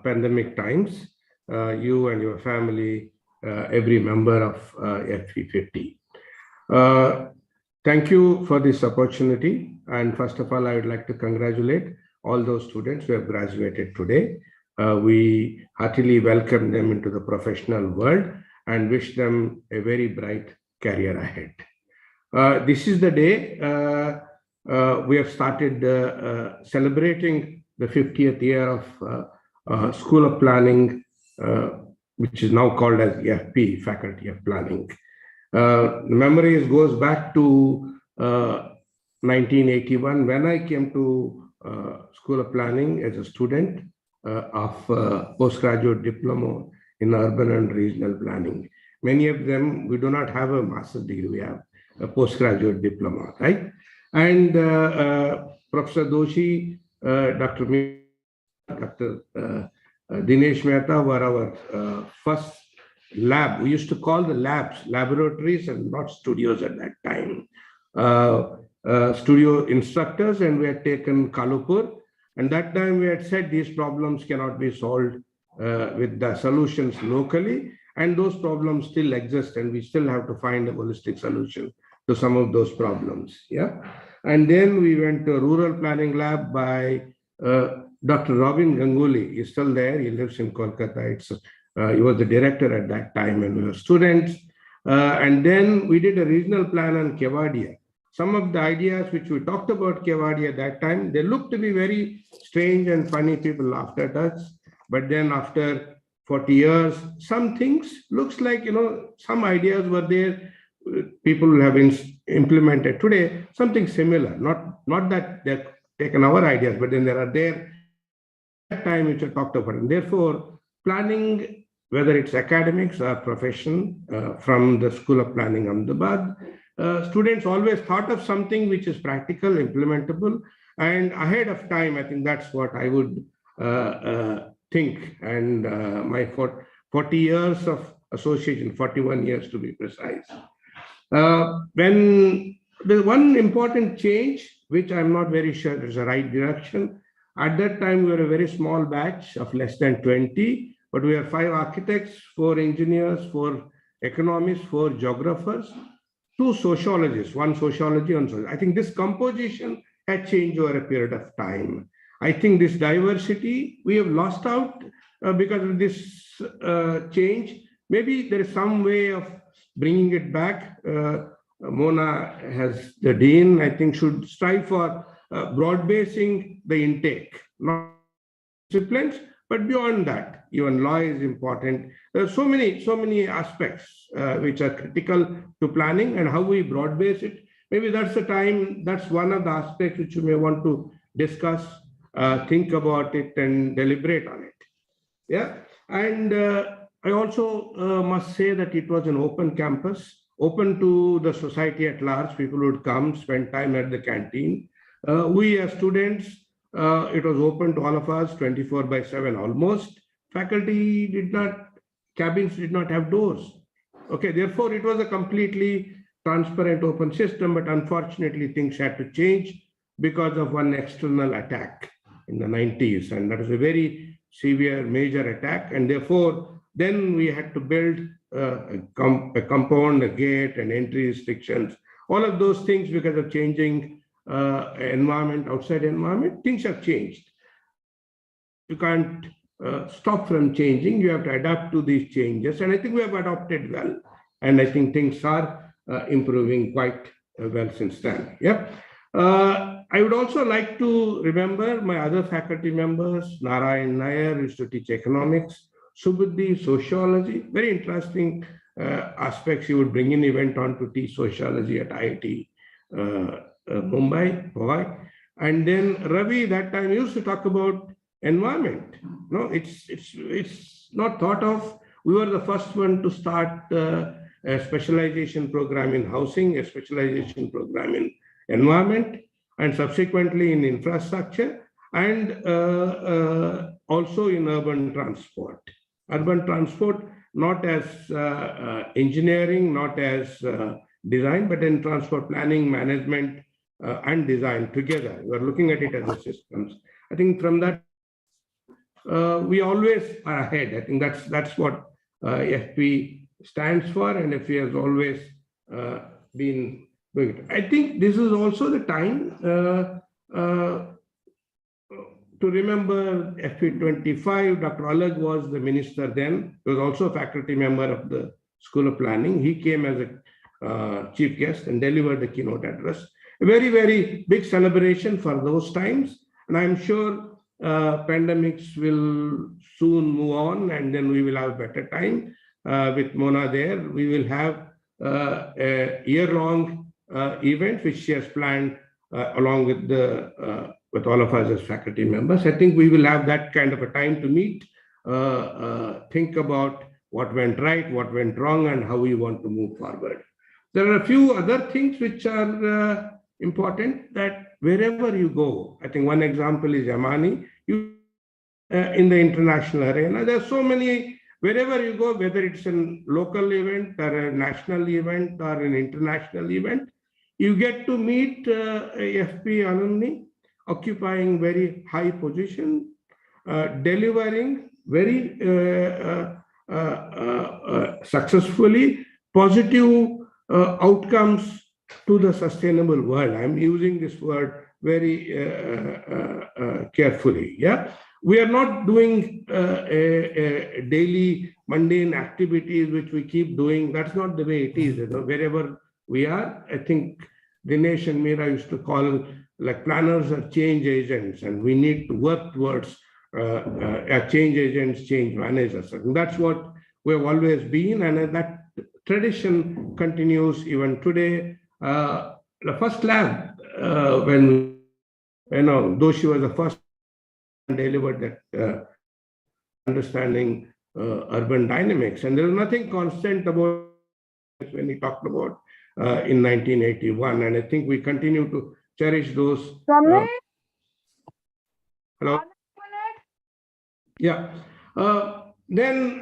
pandemic times. You and your family, every member of FP50. Thank you for this opportunity. And first of all, I would like to congratulate all those students who have graduated today. We heartily welcome them into the professional world and wish them a very bright career ahead. This is the day we have started celebrating the 50th year of School of Planning, which is now called as FP, Faculty of Planning. The memories goes back to 1981 when I came to School of Planning as a student of postgraduate diploma in urban and regional planning. Many of them, we do not have a master's degree, we have a postgraduate diploma, right? And Professor Doshi, Dr. Dinesh Mehta were our first lab. We used to call the labs laboratories and not studios at that time. Studio instructors, and we had taken Kalupur. And that time we had said these problems cannot be solved with the solutions locally, and those problems still exist, and we still have to find a holistic solution to some of those problems. Yeah. And then we went to a rural planning lab by Dr. Robin Ganguly. He's still there. He lives in Kolkata. He was the director at that time when we were students. And then we did a regional plan on Kevadia. Some of the ideas which we talked about Kevadia at that time, they looked to be very strange and funny. People laughed at us. But then after 40 years, some things looks like, some ideas were there. People have been implemented today, something similar. Not that they've taken our ideas, but then there are there at that time which are talked about. And therefore, planning, whether it's academics or profession, from the School of Planning Ahmedabad, students always thought of something which is practical, implementable, and ahead of time. I think that's what I would think. And my 40 years of association, 41 years to be precise. When there's one important change, which I'm not very sure is the right direction. At that time, we were a very small batch of less than 20, but we have 5 architects, 4 engineers, 4 economists, 4 geographers, 2 sociologists, 1 sociology, 1 sociology. I think this composition had changed over a period of time. I think this diversity we have lost out because of this change. Maybe there is some way of bringing it back. Mona, has the dean, I think, should strive for broad basing the intake, not disciplines, but beyond that, even law is important. There are so many aspects which are critical to planning and how we broad base it. Maybe that's the time, that's one of the aspects which you may want to discuss, think about it and deliberate on it. Yeah, and I also must say that it was an open campus, open to the society at large. People would come, spend time at the canteen. We as students, it was open to all of us 24/7 almost. Faculty cabins did not have doors. Okay, therefore it was a completely transparent open system, but unfortunately things had to change because of one external attack in the 90s. And that was a very severe major attack. And therefore, then we had to build a compound, a gate and entry restrictions, all of those things because of changing environment, outside environment, things have changed. You can't stop from changing. You have to adapt to these changes. And I think we have adopted well. And I think things are improving quite well since then. Yeah. I would also like to remember my other faculty members. Narayan Nair used to teach economics, Subuddhi, sociology, very interesting aspects. He would bring in, he went on to teach sociology at IIT Mumbai. And then Ravi, that time, used to talk about environment. No, it's not thought of. We were the first one to start a specialization program in housing, a specialization program in environment, and subsequently in infrastructure, and also in urban transport. Urban transport, not as engineering, not as design, but in transport planning, management, and design together. We are looking at it as a systems. I think from that, we always are ahead. I think that's what FP stands for, and FP has always been doing it. I think this is also the time to remember FP25. Dr. Alag was the minister then. He was also a faculty member of the School of Planning. He came as a chief guest and delivered the keynote address. A very, very big celebration for those times. And I'm sure pandemics will soon move on, and then we will have better time with Mona there. We will have a year-long event which she has planned along with with all of us as faculty members. I think we will have that kind of a time to meet, think about what went right, what went wrong, and how we want to move forward. There are a few other things which are important, that wherever you go, I think one example is Yamani, in the international arena, there are so many, wherever you go, whether it's a local event or a national event or an international event, you get to meet FP alumni occupying very high position, delivering very successfully positive outcomes to the sustainable world. I'm using this word very carefully. Yeah, we are not doing a daily mundane activities which we keep doing. That's not the way it is. You know, wherever we are, I think Dinesh and Meera used to call, like, planners are change agents, and we need to work towards change agents, change managers. And that's what we have always been, and that tradition continues even today. The first lab, when though she was the first delivered that understanding urban dynamics, and there is nothing constant about when he talked about in 1981, and I think we continue to cherish those. Hello. Yeah. Then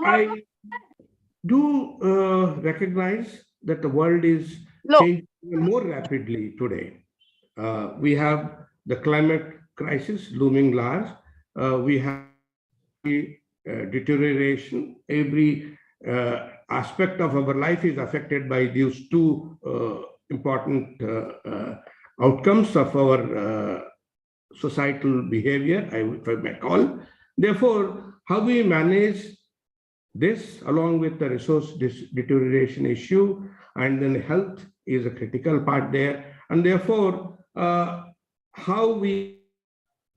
I do recognize that the world is changing more rapidly today. We have the climate crisis looming large. We have deterioration. Every aspect of our life is affected by these two important outcomes of our societal behavior, if I may call. Therefore, how we manage this along with the resource deterioration issue, and then health is a critical part there. And therefore, how we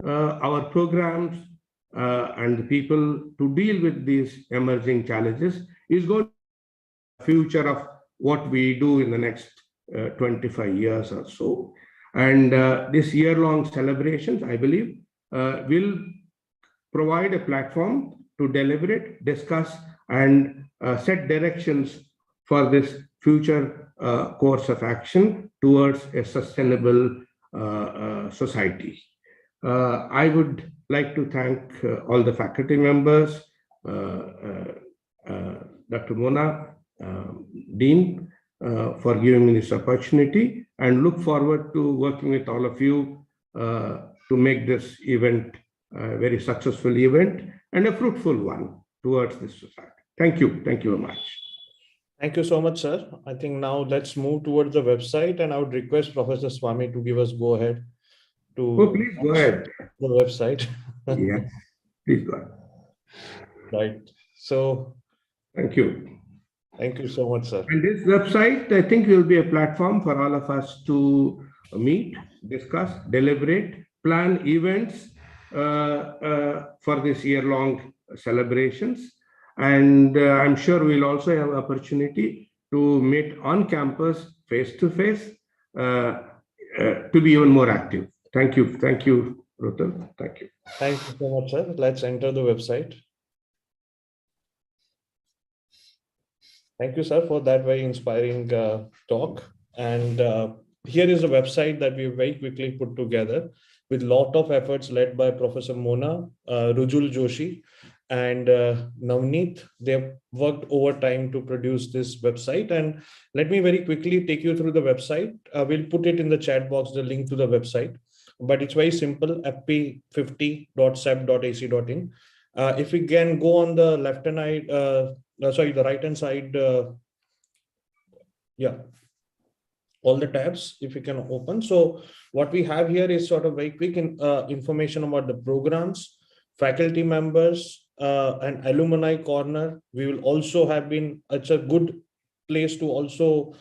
our programs and the people to deal with these emerging challenges is going to be the future of what we do in the next 25 years or so. And this year-long celebrations, I believe, will provide a platform to deliberate, discuss, and set directions for this future course of action towards a sustainable society. I would like to thank all the faculty members, Dr. Mona, Dean, for giving me this opportunity, and look forward to working with all of you to make this event a very successful event and a fruitful one towards this society. Thank you. Thank you very much.
Thank you so much, sir. I think now let's move towards the website, and I would request Professor Swami to give us go ahead to
please go ahead.
The website.
Yes, please go ahead.
Right. So
thank you.
Thank you so much, sir.
And this website, I think, will be a platform for all of us to meet, discuss, deliberate, plan events for this year-long celebrations. And I'm sure we'll also have opportunity to meet on campus, face-to-face, to be even more active. Thank you. Thank you, Rutan. Thank you.
Thank you so much, sir. Let's enter the website. Thank you, sir, for that very inspiring talk. And here is a website that we very quickly put together with lot of efforts led by Professor Mona, Rujul Joshi, and Navneet. They've worked overtime to produce this website. And let me very quickly take you through the website. We'll put it in the chat box, the link to the website. But it's very simple, fp50.sep.ac.in. If we can go on the left-hand side, the right-hand side, yeah, all the tabs, if you can open. So what we have here is sort of very quick information about the programs, faculty members, and alumni corner. We will also have been, it's a good place to also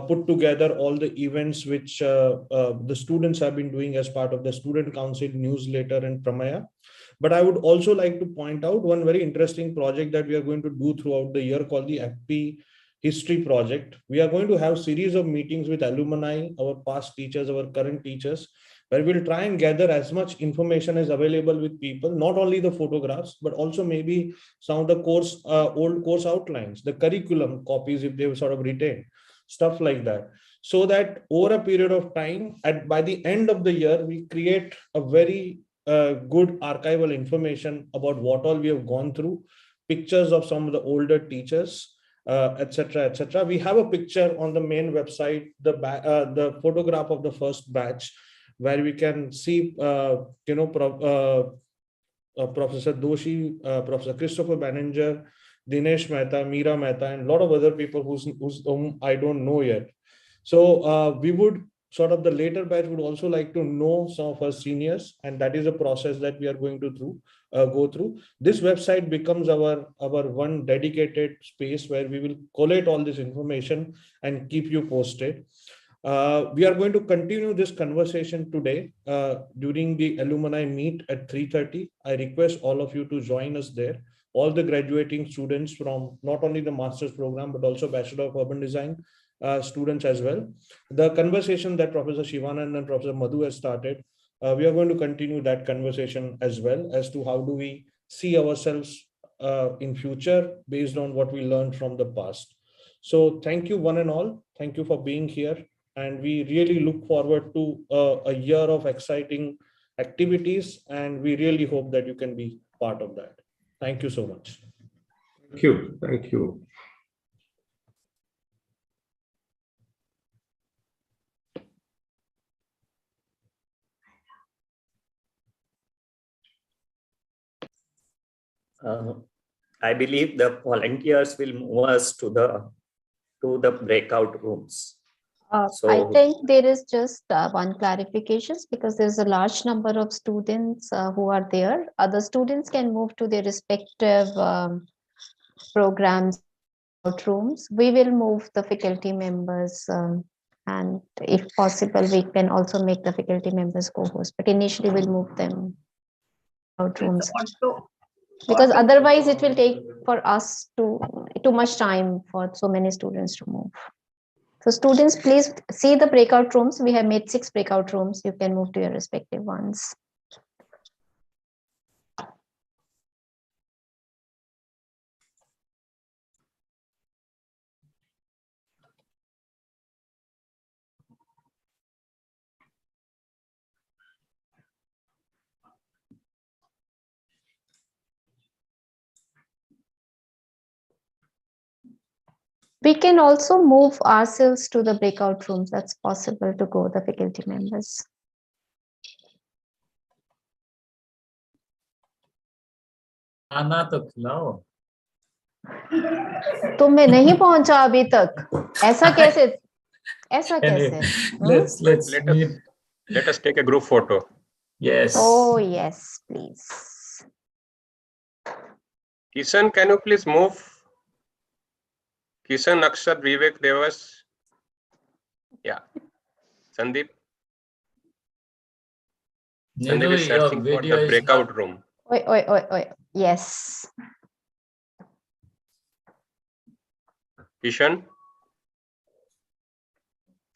put together all the events which the students have been doing as part of the Student Council newsletter and Pramaya. But I would also like to point out one very interesting project that we are going to do throughout the year called the FP History Project. We are going to have series of meetings with alumni, our past teachers, our current teachers, where we'll try and gather as much information as available with people, not only the photographs, but also maybe some of the course, old course outlines, the curriculum copies if they've sort of retained, stuff like that. So that over a period of time, by the end of the year, we create a very good archival information about what all we have gone through, pictures of some of the older teachers, etc., etc. We have a picture on the main website, the photograph of the first batch, where we can see, Professor Doshi, Professor Christopher Banninger, Dinesh Mehta, Meera Mehta, and a lot of other people whom I don't know yet. So we would sort of, the later batch would also like to know some of our seniors, and that is a process that we are going to go through. This website becomes our one dedicated space where we will collate all this information and keep you posted. We are going to continue this conversation today during the alumni meet at 3:30. I request all of you to join us there. All the graduating students from not only the master's program, but also Bachelor of Urban Design students as well. The conversation that Professor Shivanand and Professor Madhu has started, we are going to continue that conversation as well as to how do we see ourselves in future based on what we learned from the past. So thank you one and all. Thank you for being here. And we really look forward to a year of exciting activities. And we really hope that you can be part of that. Thank you so much.
Thank you. Thank you.
I believe the volunteers will move us to the breakout rooms.
I think there is just one clarification, because there's a large number of students who are there. Other students can move to their respective programs rooms. We will move the faculty members, and if possible, we can also make the faculty members co-host. But initially, we'll move them rooms. Because otherwise it will take for us too much time for so many students to move. So students, please see the breakout rooms. We have made 6 breakout rooms. You can move to your respective ones. We can also move ourselves to the breakout rooms. That's possible to go, the faculty members.
खाना तो खिलाओ।
तुम्हें नहीं पहुंचा अभी तक, ऐसा कैसे? ऐसा कैसे?
Let us take a group photo.
Yes.
Oh yes, please.
Kishan, can you please move? Kishan, Akshat, Vivek, Devas. Yeah. Sandeep. Sandeep is searching for the breakout room.
Oi. Yes.
Kishan.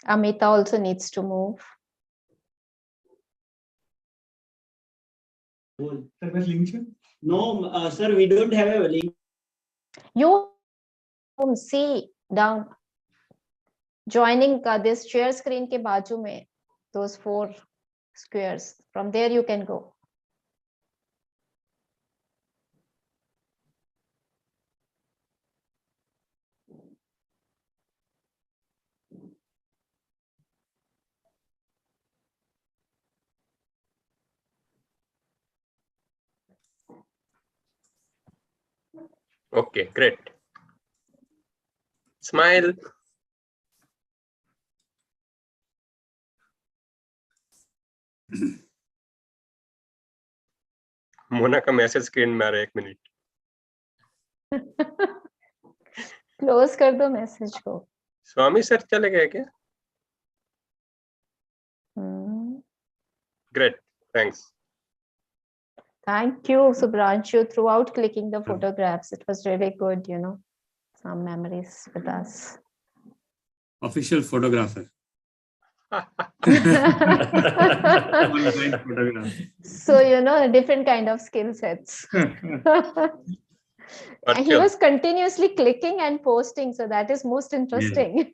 Amita also needs to move.
No, sir, we don't have a link.
You see down, joining this share screen ke baaju mein, those 4 squares. From there you can go.
Okay, great. Smile. Mona का message screen में आ रहा है, 1 minute.
Close कर दो message को।
स्वामी sir चले गए क्या? Great, thanks.
Thank you, Subhranshu, throughout clicking the photographs. It was really good, you know, some memories with us.
Official photographer.
So, you know, different kind of skill sets. And he was continuously clicking and posting, so that is most interesting.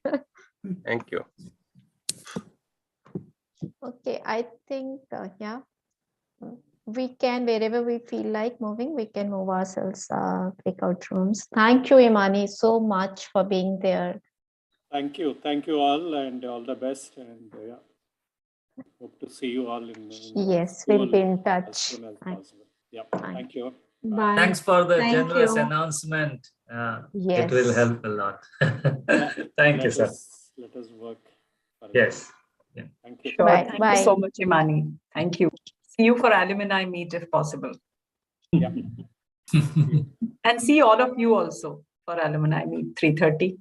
Thank you.
Okay, I think, yeah, we can, wherever we feel like moving, we can move ourselves, breakout rooms. Thank you, Imani, so much for being there.
Thank you all, and all the best, and yeah, hope to see you all in
yes, we'll be in touch
as soon as possible. Yeah, thank you.
Bye.
Thanks for the
Thank
generous
you.
announcement.
Yes.
It will help a lot. Thank you, sir.
Let us work.
Yes.
Yeah. Thank you.
Sure.
Bye.
Thank you so much, Imani. Thank you. See you for alumni meet if possible.
Yeah.
And see all of you also for alumni meet 3:30.